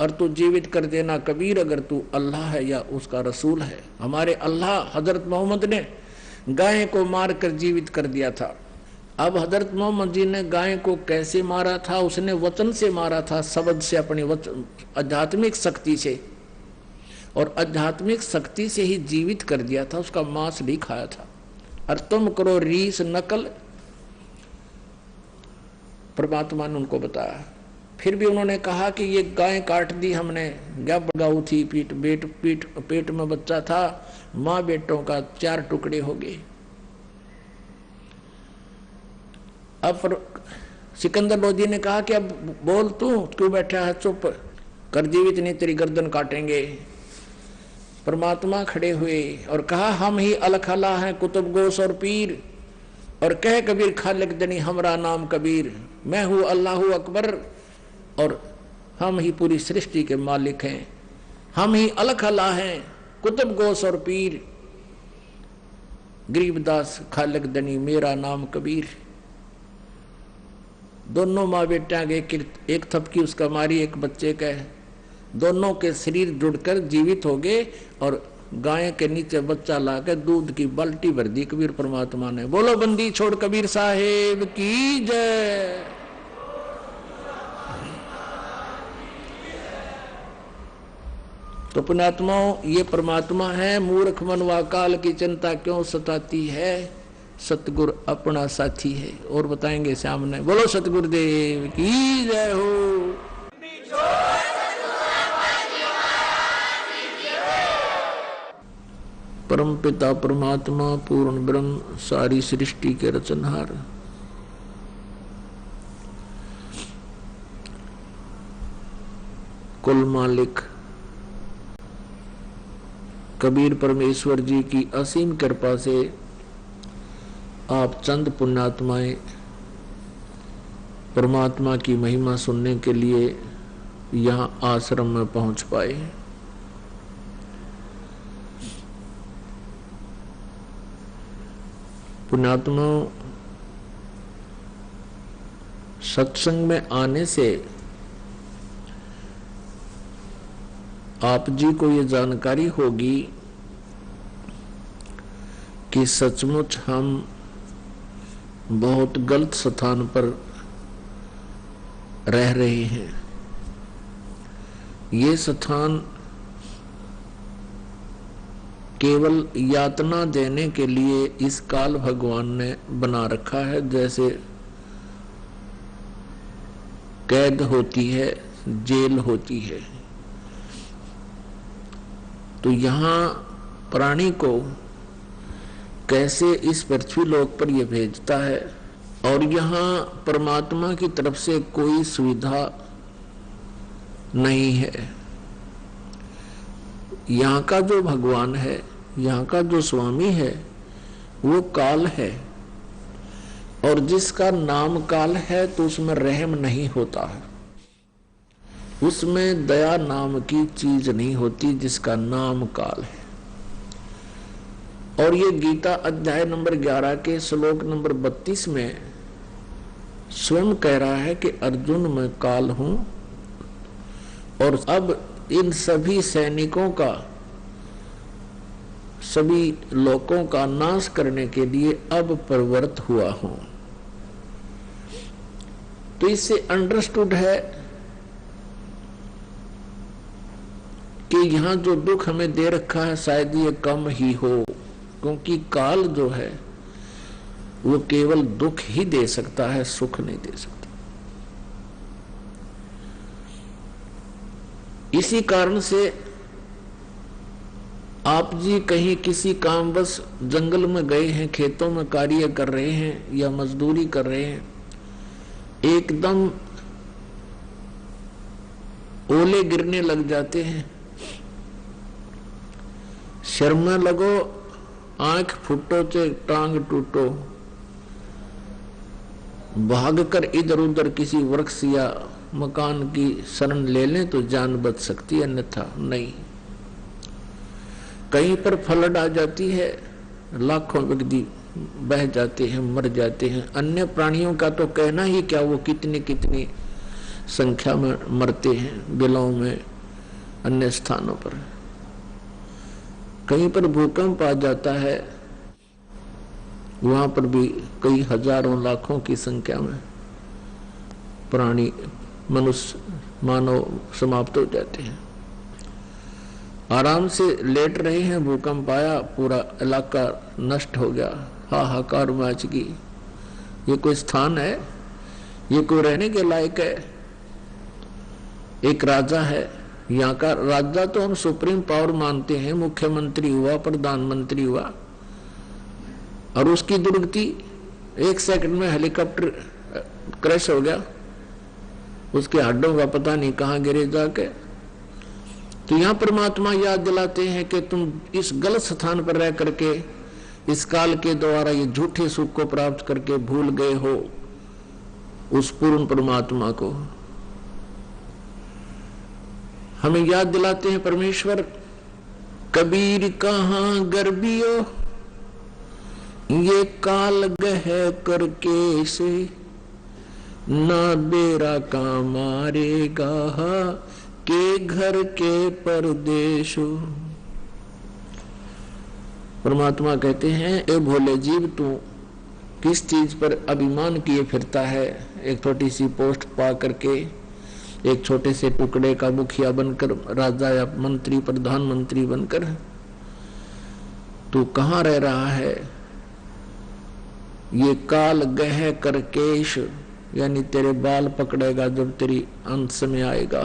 और तू जीवित कर देना कबीर, अगर तू अल्लाह है या उसका रसूल है। हमारे अल्लाह हजरत मोहम्मद ने गाय को मार कर जीवित कर दिया था। अब हजरत मोहम्मद जी ने गाय को कैसे मारा था, उसने वचन से मारा था, शब्द से, अपनी आध्यात्मिक शक्ति से, और आध्यात्मिक शक्ति से ही जीवित कर दिया था, उसका मांस नहीं खाया था। और तुम करो रीस नकल, परमात्मा ने उनको बताया। फिर भी उन्होंने कहा कि ये गाय काट दी हमने, गब गऊ थी, पेट में बच्चा था, माँ बेटों का 4 टुकड़े हो गए। अब सिकंदर लोधी ने कहा कि अब बोल, तू क्यों बैठा है, चुप कर, जीवित नहीं तेरी गर्दन काटेंगे। परमात्मा खड़े हुए और कहा हम ही अलखला हैं कुतुब गोस और पीर, और कह कबीर खालिक दनी हमरा नाम कबीर, मैं हूँ अल्लाह अकबर और हम ही पूरी सृष्टि के मालिक हैं। हम ही अलखला हैं कुतुब गोस और पीर, गरीबदास खालिक दनी मेरा नाम कबीर। दोनों माँ बेटा एक थपकी उसका मारी, एक बच्चे का, दोनों के शरीर जुड़कर जीवित हो गए और गाय के नीचे बच्चा लाकर दूध की बाल्टी भर दी कबीर परमात्मा ने। बोलो बंदी छोड़ कबीर साहेब की जय। तो पुण्यात्माओं, ये परमात्मा है, मूर्ख मनवा काल की चिंता क्यों सताती है, सतगुरु अपना साथी है। और बताएंगे सामने। बोलो सतगुरुदेव की जय हो। परम पिता परमात्मा पूर्ण ब्रह्म सारी सृष्टि के रचनहार, कुल मालिक कबीर परमेश्वर जी की असीम कृपा से आप चंद पुण्यात्माएं परमात्मा की महिमा सुनने के लिए यहाँ आश्रम में पहुंच पाए। पुण्यात्माओं, सत्संग में आने से आप जी को ये जानकारी होगी कि सचमुच हम बहुत गलत स्थान पर रह रहे हैं। ये स्थान केवल यातना देने के लिए इस काल भगवान ने बना रखा है। जैसे कैद होती है, जेल होती है, तो यहाँ प्राणी को कैसे इस पृथ्वी लोक पर यह भेजता है, और यहाँ परमात्मा की तरफ से कोई सुविधा नहीं है। यहाँ का जो भगवान है, यहाँ का जो स्वामी है, वो काल है। और जिसका नाम काल है तो उसमें रहम नहीं होता है, उसमें दया नाम की चीज नहीं होती जिसका नाम काल है। और ये गीता अध्याय नंबर 11 के श्लोक नंबर 32 में स्वयं कह रहा है कि अर्जुन मैं काल हूं और अब इन सभी सैनिकों का, सभी लोगों का नाश करने के लिए अब प्रवृत्त हुआ हूं। तो इससे अंडरस्टूड है कि यहां जो दुख हमें दे रखा है शायद ये कम ही हो, क्योंकि काल जो है वो केवल दुख ही दे सकता है, सुख नहीं दे सकता। इसी कारण से आप जी कहीं किसी कामवश जंगल में गए हैं, खेतों में कार्य कर रहे हैं या मजदूरी कर रहे हैं, एकदम ओले गिरने लग जाते हैं, शर्मा लगो, आंख फूटो चे टांग टूटो, भागकर इधर उधर किसी वृक्ष या मकान की शरण ले लें तो जान बच सकती है, अन्यथा नहीं। कहीं पर फ्लड आ जाती है, लाखों व्यक्ति बह जाते हैं, मर जाते हैं। अन्य प्राणियों का तो कहना ही क्या, वो कितनी कितनी संख्या में मरते हैं बिलों में, अन्य स्थानों पर। कहीं पर भूकंप आ जाता है, वहां पर भी कई हजारों लाखों की संख्या में प्राणी, मनुष्य, मानव समाप्त हो जाते हैं। आराम से लेट रहे हैं, भूकंप आया, पूरा इलाका नष्ट हो गया, हाहाकार मच गई। ये कोई स्थान है? ये कोई रहने के लायक है? एक राजा है, यहाँ का राजा तो हम सुप्रीम पावर मानते हैं, मुख्यमंत्री हुआ, प्रधानमंत्री हुआ, और उसकी दुर्गति 1 सेकंड में हेलीकॉप्टर क्रैश हो गया, उसके हड्डों का पता नहीं कहां गिरे जाके। तो यहां परमात्मा याद दिलाते हैं कि तुम इस गलत स्थान पर रह करके इस काल के द्वारा ये झूठे सुख को प्राप्त करके भूल गए हो उस पूर्ण परमात्मा को। हमें याद दिलाते हैं परमेश्वर, कबीर कहां गर्बियो ये काल गह करके से, ना बेरा का मारेगा के घर के परदेशो। परमात्मा कहते हैं, ए भोले जीव, तू किस चीज पर अभिमान किए फिरता है? एक छोटी सी पोस्ट पा करके, एक छोटे से टुकड़े का मुखिया बनकर, राजा या मंत्री, प्रधानमंत्री बनकर तू कहाँ रह रहा है? ये काल गह कर केश, यानी तेरे बाल पकड़ेगा जब तेरी अंत समय आएगा,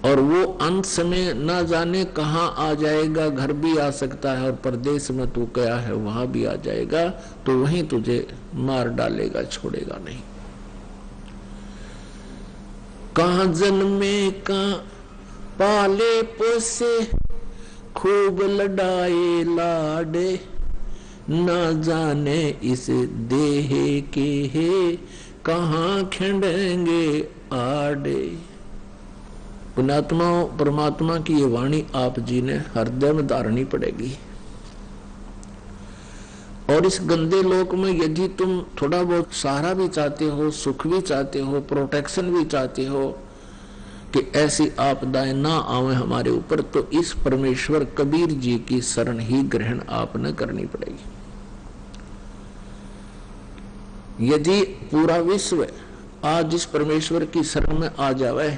और वो अंत समय ना जाने कहाँ आ जाएगा। घर भी आ सकता है, और परदेश में तू गया है वहां भी आ जाएगा, तो वहीं तुझे मार डालेगा, छोड़ेगा नहीं। कहाँ जन्मे कहाँ पाले पोसे, खूब लड़ाए लाडे, ना जाने इस देह के है कहाँ खिंडेंगे आड़े। पुण्यात्मा परमात्मा की ये वाणी आप जी ने हृदय में धारनी पड़ेगी। और इस गंदे लोक में यदि तुम थोड़ा बहुत सहारा भी चाहते हो, सुख भी चाहते हो, प्रोटेक्शन भी चाहते हो कि ऐसी आपदाएं ना आवे हमारे ऊपर, तो इस परमेश्वर कबीर जी की शरण ही ग्रहण आपने करनी पड़ेगी। यदि पूरा विश्व आज इस परमेश्वर की शरण में आ जावे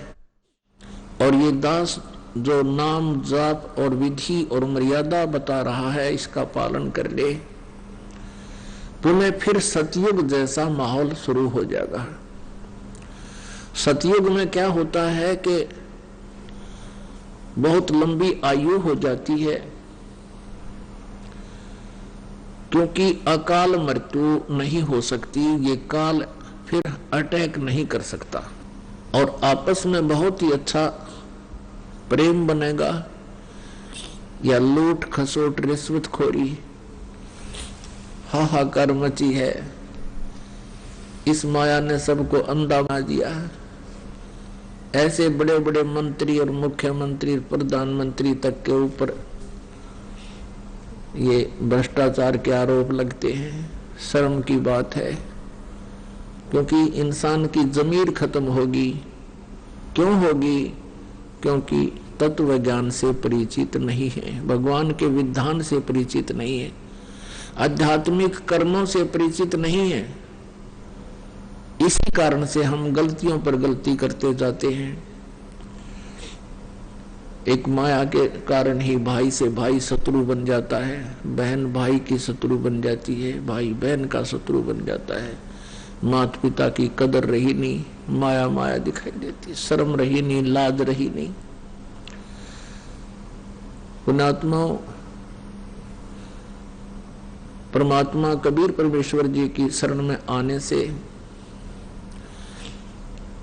और ये दास जो नाम जाप और विधि और मर्यादा बता रहा है इसका पालन कर ले, तुम्हें फिर सतयुग जैसा माहौल शुरू हो जाएगा। सतयुग में क्या होता है कि बहुत लंबी आयु हो जाती है, क्योंकि अकाल मृत्यु नहीं हो सकती, ये काल फिर अटैक नहीं कर सकता, और आपस में बहुत ही अच्छा प्रेम बनेगा, या लूट खसोट रिश्वतखोरी हाहाकार मची है, इस माया ने सबको अंधा बना दिया। ऐसे बड़े बड़े मंत्री और मुख्यमंत्री, प्रधानमंत्री तक के ऊपर ये भ्रष्टाचार के आरोप लगते हैं। शर्म की बात है, क्योंकि इंसान की जमीर खत्म होगी। क्यों होगी? क्योंकि तत्व ज्ञान से परिचित नहीं है, भगवान के विधान से परिचित नहीं है, आध्यात्मिक कर्मों से परिचित नहीं है। इसी कारण से हम गलतियों पर गलती करते जाते हैं। एक माया के कारण ही भाई से भाई शत्रु बन जाता है, बहन भाई की शत्रु बन जाती है, भाई बहन का शत्रु बन जाता है। माता पिता की कदर रही नहीं, माया माया दिखाई देती, शर्म रही नहीं, लाज रही नहीं। पुण्यात्माओं, परमात्मा कबीर परमेश्वर जी की शरण में आने से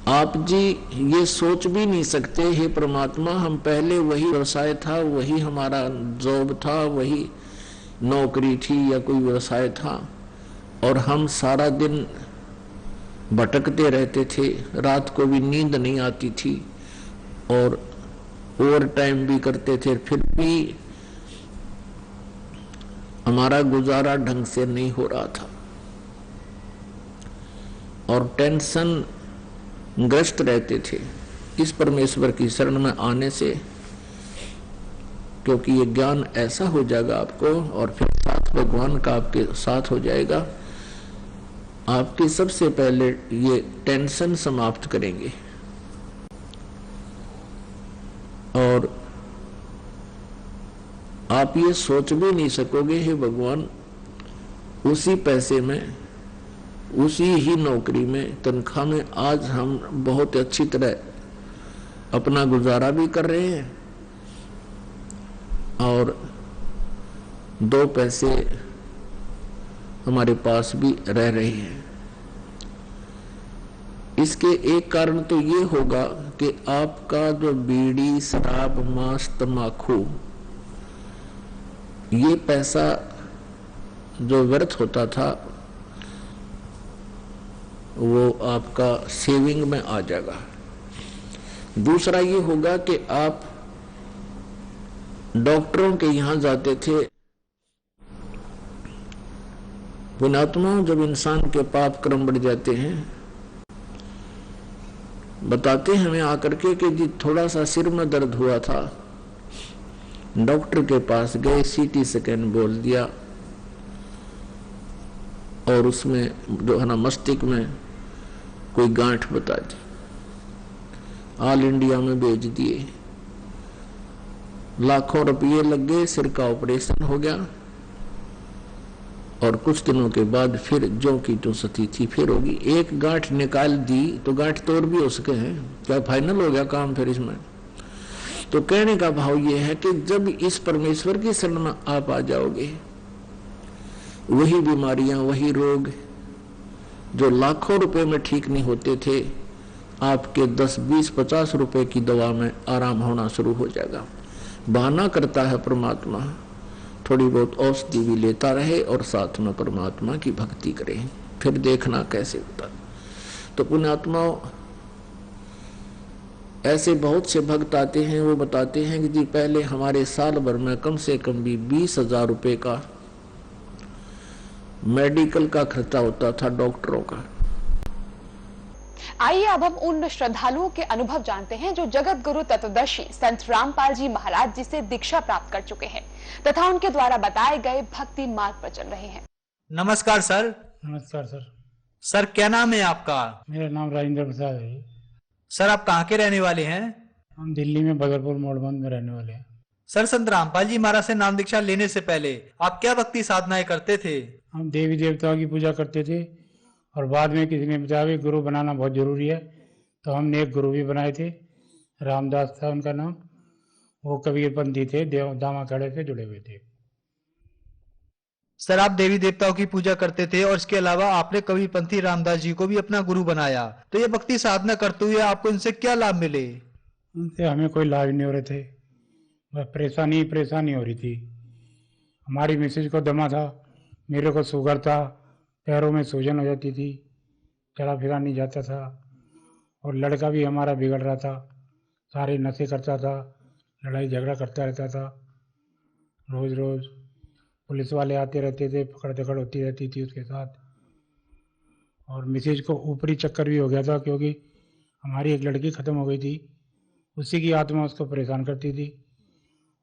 आप जी ये सोच भी नहीं सकते, हे परमात्मा, हम पहले वही व्यवसाय था, वही हमारा जॉब था, वही नौकरी थी या कोई व्यवसाय था, और हम सारा दिन भटकते रहते थे, रात को भी नींद नहीं आती थी और ओवर टाइम भी करते थे, फिर भी हमारा गुजारा ढंग से नहीं हो रहा था और टेंशन ग्रस्त रहते थे। इस परमेश्वर की शरण में आने से, क्योंकि ये ज्ञान ऐसा हो जाएगा आपको, और फिर साथ भगवान का आपके साथ हो जाएगा, आपकी सबसे पहले ये टेंशन समाप्त करेंगे। और आप ये सोच भी नहीं सकोगे, हे भगवान, उसी पैसे में, उसी ही नौकरी में, तनख्वाह में आज हम बहुत अच्छी तरह अपना गुजारा भी कर रहे हैं और दो पैसे हमारे पास भी रह रहे हैं। इसके एक कारण तो ये होगा कि आपका जो बीड़ी, शराब, मांस, तम्बाकू, ये पैसा जो व्यर्थ होता था वो आपका सेविंग में आ जाएगा। दूसरा ये होगा कि आप डॉक्टरों के यहां जाते थे। पुण्यात्मा, जब इंसान के पाप कर्म बढ़ जाते हैं, बताते हैं हमें आकर के कि थोड़ा सा सिर में दर्द हुआ था, डॉक्टर के पास गए, सीटी स्कैन बोल दिया और उसमें जो है ना मस्तिष्क में कोई गांठ बता दी, ऑल इंडिया में भेज दिए, लाखों रुपये लग गए, सिर का ऑपरेशन हो गया और कुछ दिनों के बाद फिर जो की तो सती थी फिर होगी। एक गांठ निकाल दी तो गांठ तोड़ भी हो सके हैं, क्या फाइनल हो गया काम फिर इसमें? तो कहने का भाव यह है कि जब इस परमेश्वर की शरण में आप आ जाओगे, वही बीमारियां, वही रोग जो लाखों रुपए में ठीक नहीं होते थे, आपके 10, 20, 50 रुपए की दवा में आराम होना शुरू हो जाएगा। बहाना करता है परमात्मा, थोड़ी बहुत औषधि भी लेता रहे और साथ में परमात्मा की भक्ति करे, फिर देखना कैसे होता। तो पुण्यात्माओं, ऐसे बहुत से भक्त आते हैं, वो बताते हैं कि जी पहले हमारे साल भर में कम से कम भी 20,000 रुपए का मेडिकल का खर्चा होता था, डॉक्टरों का। आइए अब हम उन श्रद्धालुओं के अनुभव जानते हैं जो जगत गुरु तत्वदर्शी संत रामपाल जी महाराज जी से दीक्षा प्राप्त कर चुके हैं तथा उनके द्वारा बताए गए भक्ति मार्ग पर चल रहे हैं। नमस्कार सर। नमस्कार सर। सर क्या नाम है आपका? मेरा नाम राजेंद्र प्रसाद है। सर आप कहाँ के रहने वाले हैं? हम दिल्ली में बगरपुर मोड़बंद में रहने वाले हैं। सर संत रामपाल जी महाराज से नाम दीक्षा लेने से पहले आप क्या भक्ति साधनाएं करते थे? हम देवी देवताओं की पूजा करते थे और बाद में किसी ने बताया कि गुरु बनाना बहुत जरूरी है, तो हमने एक गुरु भी बनाए थे, रामदास था उनका नाम, वो कबीरपंथी थे, दामा खड़े से जुड़े हुए थे। सर आप देवी देवताओं की पूजा करते थे और इसके अलावा आपने कबीरपंथी रामदास जी को भी अपना गुरु बनाया, तो ये भक्ति साधना करते हुए आपको इनसे क्या लाभ मिले? उनसे हमें कोई लाभ नहीं हो रहे थे, बस परेशानी हो रही थी। हमारी मिसेज को दमा था, मेरे को शुगर था, पैरों में सूजन हो जाती थी, चला फिरा नहीं जाता था, और लड़का भी हमारा बिगड़ रहा था, सारे नशे करता था, लड़ाई झगड़ा करता रहता था। रोज़ रोज़ पुलिस वाले आते रहते थे, पकड़ दकड़ होती रहती थी उसके साथ। और मिसेज को ऊपरी चक्कर भी हो गया था, क्योंकि हमारी एक लड़की ख़त्म हो गई थी, उसी की आत्मा उसको परेशान करती थी।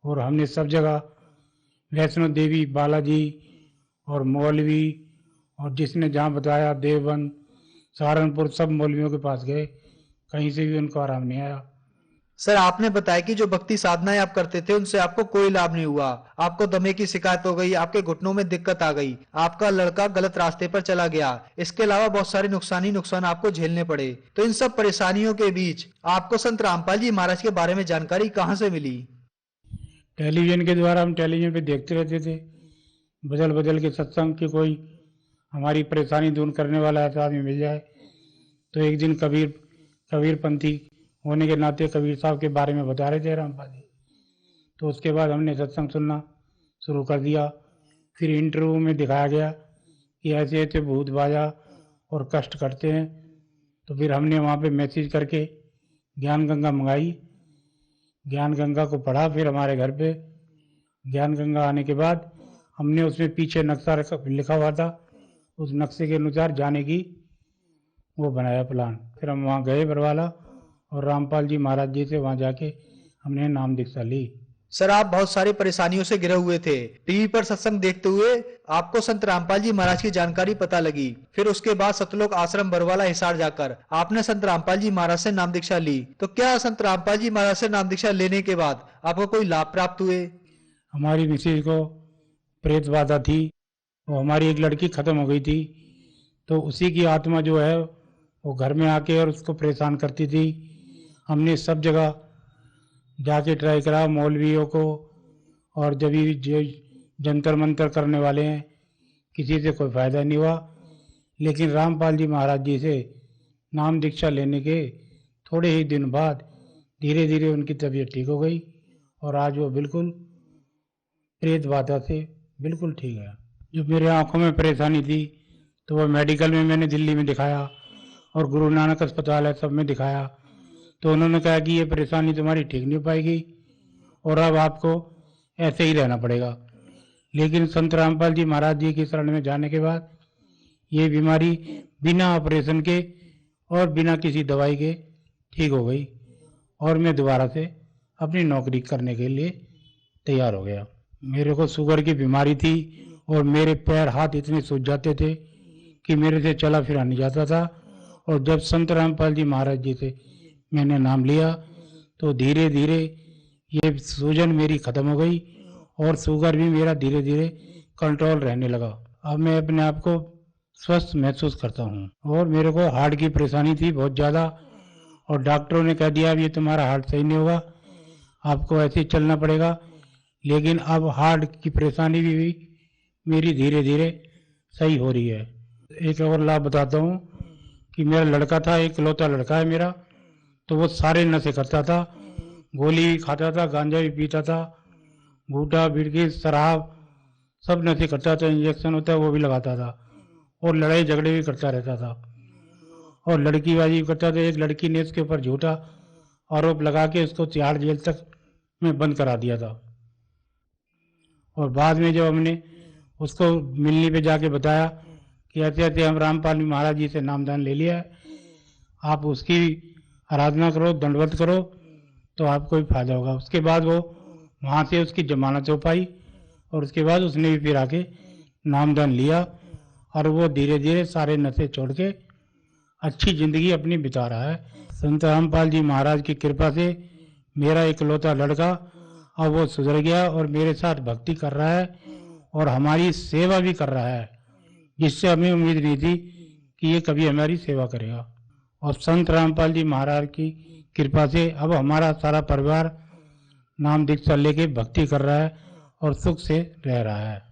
और हमने सब जगह वैष्णो देवी, बालाजी और मौलवी, और जिसने जहाँ बताया देवबंद, सहारनपुर, सब मौलवियों के पास गए, कहीं से भी उनको आराम नहीं आया। सर, आपने बताया कि जो भक्ति साधनाएं आप करते थे उनसे आपको कोई लाभ नहीं हुआ, आपको दमे की शिकायत हो गई, आपके घुटनों में दिक्कत आ गई, आपका लड़का गलत रास्ते पर चला गया, इसके अलावा बहुत सारे नुकसान ही नुकसान आपको झेलने पड़े। तो इन सब परेशानियों के बीच आपको संत रामपाल जी महाराज के बारे में जानकारी कहाँ से मिली? टेलीविजन के द्वारा हम टेलीविजन पे देखते रहते थे, बदल बदल के सत्संग की कोई हमारी परेशानी दूर करने वाला ऐसा आदमी मिल जाए। तो एक दिन कबीरपंथी होने के नाते कबीर साहब के बारे में बता रहे थे रामपाल जी। तो उसके बाद हमने सत्संग सुनना शुरू कर दिया। फिर इंटरव्यू में दिखाया गया कि ऐसे ऐसे भूत बाजा और कष्ट करते हैं। तो फिर हमने वहाँ पे मैसेज करके ज्ञान गंगा मंगाई, ज्ञान गंगा को पढ़ा। फिर हमारे घर पे ज्ञान गंगा आने के बाद हमने उसमें पीछे नक्शा लिखा हुआ था, उस नक्शे के अनुसार जाने की वो बनाया प्लान। फिर हम वहाँ गए बरवाला, और रामपाल जी महाराज जी से वहाँ जाके हमने नाम दीक्षा ली। सर, आप बहुत सारी परेशानियों से घिरे हुए थे। टीवी पर सत्संग देखते हुए आपको संत रामपाल जी महाराज की जानकारी पता लगी। फिर उसके बाद सतलोक आश्रम बरवाला हिसार जाकर आपने संत रामपाल जी महाराज से नाम दीक्षा ली। तो क्या संत रामपाल जी महाराज से नाम दीक्षा लेने के बाद आपको कोई लाभ प्राप्त हुए? हमारी मिसेज को प्रेत बाधा थी, वो हमारी एक लड़की खत्म हो गई थी, तो उसी की आत्मा जो है वो घर में आके और उसको परेशान करती थी। हमने सब जगह जाके ट्राई करा, मौलवियों को, और जब भी जो जंतर मंतर करने वाले हैं, किसी से कोई फ़ायदा नहीं हुआ। लेकिन रामपाल जी महाराज जी से नाम दीक्षा लेने के थोड़े ही दिन बाद धीरे धीरे उनकी तबीयत ठीक हो गई, और आज वो बिल्कुल प्रेत बाधा से बिल्कुल ठीक है। जो मेरे आँखों में परेशानी थी तो वह मेडिकल में मैंने दिल्ली में दिखाया, और गुरु नानक अस्पताल है सब में दिखाया। तो उन्होंने कहा कि ये परेशानी तुम्हारी ठीक नहीं हो पाएगी, और अब आपको ऐसे ही रहना पड़ेगा। लेकिन संत रामपाल जी महाराज जी की शरण में जाने के बाद ये बीमारी बिना ऑपरेशन के और बिना किसी दवाई के ठीक हो गई, और मैं दोबारा से अपनी नौकरी करने के लिए तैयार हो गया। मेरे को शुगर की बीमारी थी, और मेरे पैर हाथ इतने सूज जाते थे कि मेरे से चला फिरा नहीं जाता था। और जब संत रामपाल जी महाराज जी से मैंने नाम लिया तो धीरे धीरे ये सूजन मेरी ख़त्म हो गई, और शुगर भी मेरा धीरे धीरे कंट्रोल रहने लगा। अब मैं अपने आप को स्वस्थ महसूस करता हूँ। और मेरे को हार्ट की परेशानी थी बहुत ज़्यादा, और डॉक्टरों ने कह दिया अब ये तुम्हारा हार्ट सही नहीं होगा, आपको ऐसे ही चलना पड़ेगा। लेकिन अब हार्ट की परेशानी भी मेरी धीरे धीरे सही हो रही है। एक और लाभ बताता हूँ कि मेरा लड़का था, एक इकलौता लड़का है मेरा, तो वो सारे नशे करता था, गोली भी खाता था, गांजा भी पीता था, भूटा बिड़की शराब सब नशे करता था, इंजेक्शन होता है वो भी लगाता था, और लड़ाई झगड़े भी करता रहता था, और लड़कीबाजी भी करता था। एक लड़की ने इसके ऊपर झूठा आरोप लगा के उसको तिहाड़ जेल तक में बंद करा दिया था। और बाद में जब हमने उसको मिलने पे जाके बताया कि ऐसे ऐसे हम रामपाल महाराज जी से नामदान ले लिया है, आप उसकी आराधना करो, दंडवत करो, तो आपको भी फायदा होगा। उसके बाद वो वहाँ से उसकी जमानत हो पाई, और उसके बाद उसने भी फिर आके नामदान लिया, और वो धीरे धीरे सारे नशे छोड़ के अच्छी ज़िंदगी अपनी बिता रहा है। संत रामपाल जी महाराज की कृपा से मेरा इकलौता लड़का अब वो सुधर गया, और मेरे साथ भक्ति कर रहा है, और हमारी सेवा भी कर रहा है, जिससे हमें उम्मीद नहीं थी कि ये कभी हमारी सेवा करेगा। और संत रामपाल जी महाराज की कृपा से अब हमारा सारा परिवार नाम दीक्षा लेके भक्ति कर रहा है और सुख से रह रहा है।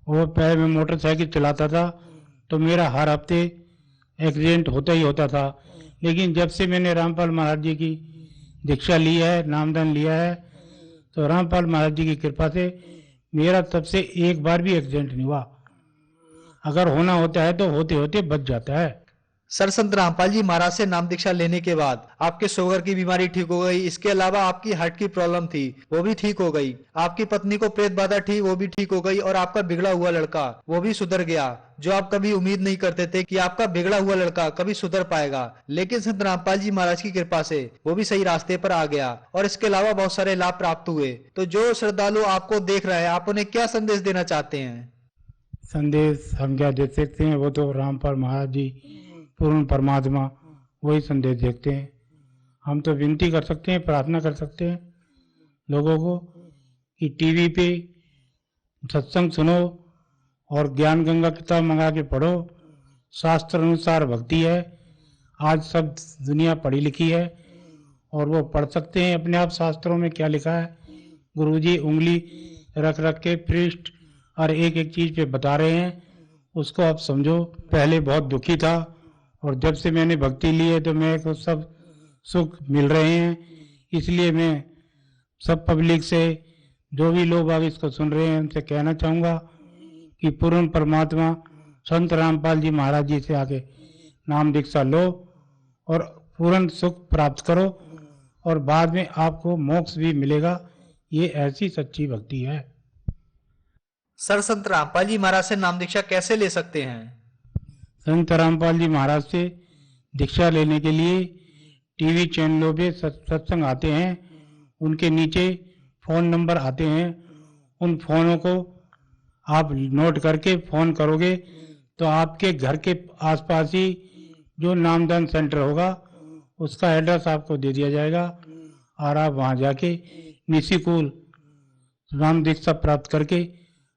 वो पहले मैं मोटरसाइकिल चलाता था तो मेरा हर हफ्ते एक्सीडेंट होता ही होता था, लेकिन जब से मैंने रामपाल महाराज जी की दीक्षा ली है, नामदान लिया है, तो रामपाल महाराज जी की कृपा से मेरा तब से एक बार भी एक्सीडेंट नहीं हुआ। अगर होना होता है तो होते होते बच जाता है। सर संत रामपाल जी महाराज से नाम दीक्षा लेने के बाद आपके शुगर की बीमारी ठीक हो गई। इसके अलावा आपकी हार्ट की प्रॉब्लम थी वो भी ठीक हो गई। आपकी पत्नी को प्रेत बाधा थी वो भी ठीक हो गई और आपका बिगड़ा हुआ लड़का वो भी सुधर गया। जो आप कभी उम्मीद नहीं करते थे कि आपका बिगड़ा हुआ लड़का कभी सुधर पाएगा, लेकिन संत रामपाल जी महाराज की कृपा से वो भी सही रास्ते पर आ गया और इसके अलावा बहुत सारे लाभ प्राप्त हुए। तो जो श्रद्धालु आपको देख रहे हैं, आप उन्हें क्या संदेश देना चाहते हैं? संदेश हम क्या दे सकते हैं, वो तो रामपाल महाराज जी पूर्ण परमात्मा वही संदेश देखते हैं। हम तो विनती कर सकते हैं, प्रार्थना कर सकते हैं लोगों को कि टीवी पे सत्संग सुनो और ज्ञान गंगा किताब मंगा के पढ़ो। शास्त्र अनुसार भक्ति है। आज सब दुनिया पढ़ी लिखी है और वो पढ़ सकते हैं अपने आप शास्त्रों में क्या लिखा है। गुरुजी उंगली रख रख के पृष्ठ और एक एक चीज पे बता रहे हैं, उसको आप समझो। पहले बहुत दुखी था और जब से मैंने भक्ति ली है तो मेरे को सब सुख मिल रहे हैं। इसलिए मैं सब पब्लिक से, जो भी लोग अब इसको सुन रहे हैं, उनसे कहना चाहूँगा कि पूर्ण परमात्मा संत रामपाल जी महाराज जी से आके नाम दीक्षा लो और पूर्ण सुख प्राप्त करो और बाद में आपको मोक्ष भी मिलेगा। ये ऐसी सच्ची भक्ति है। सर संत रामपाल जी महाराज से नाम दीक्षा कैसे ले सकते हैं? संत रामपाल जी महाराज से दीक्षा लेने के लिए टीवी चैनलों पे सत्संग आते हैं, उनके नीचे फोन नंबर आते हैं। उन फोनों को आप नोट करके फोन करोगे तो आपके घर के आसपास ही जो नामदान सेंटर होगा उसका एड्रेस आपको दे दिया जाएगा और आप वहां जाके निशिकूल नाम दीक्षा प्राप्त करके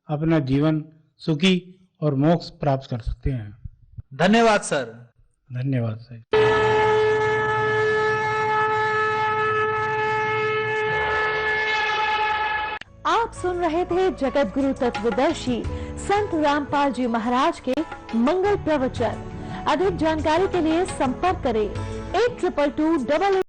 अपना जीवन सुखी और मोक्ष प्राप्त कर सकते हैं। धन्यवाद सर। धन्यवाद सर। आप सुन रहे थे जगत गुरु तत्वदर्शी संत रामपाल जी महाराज के मंगल प्रवचन। अधिक जानकारी के लिए संपर्क करें 8222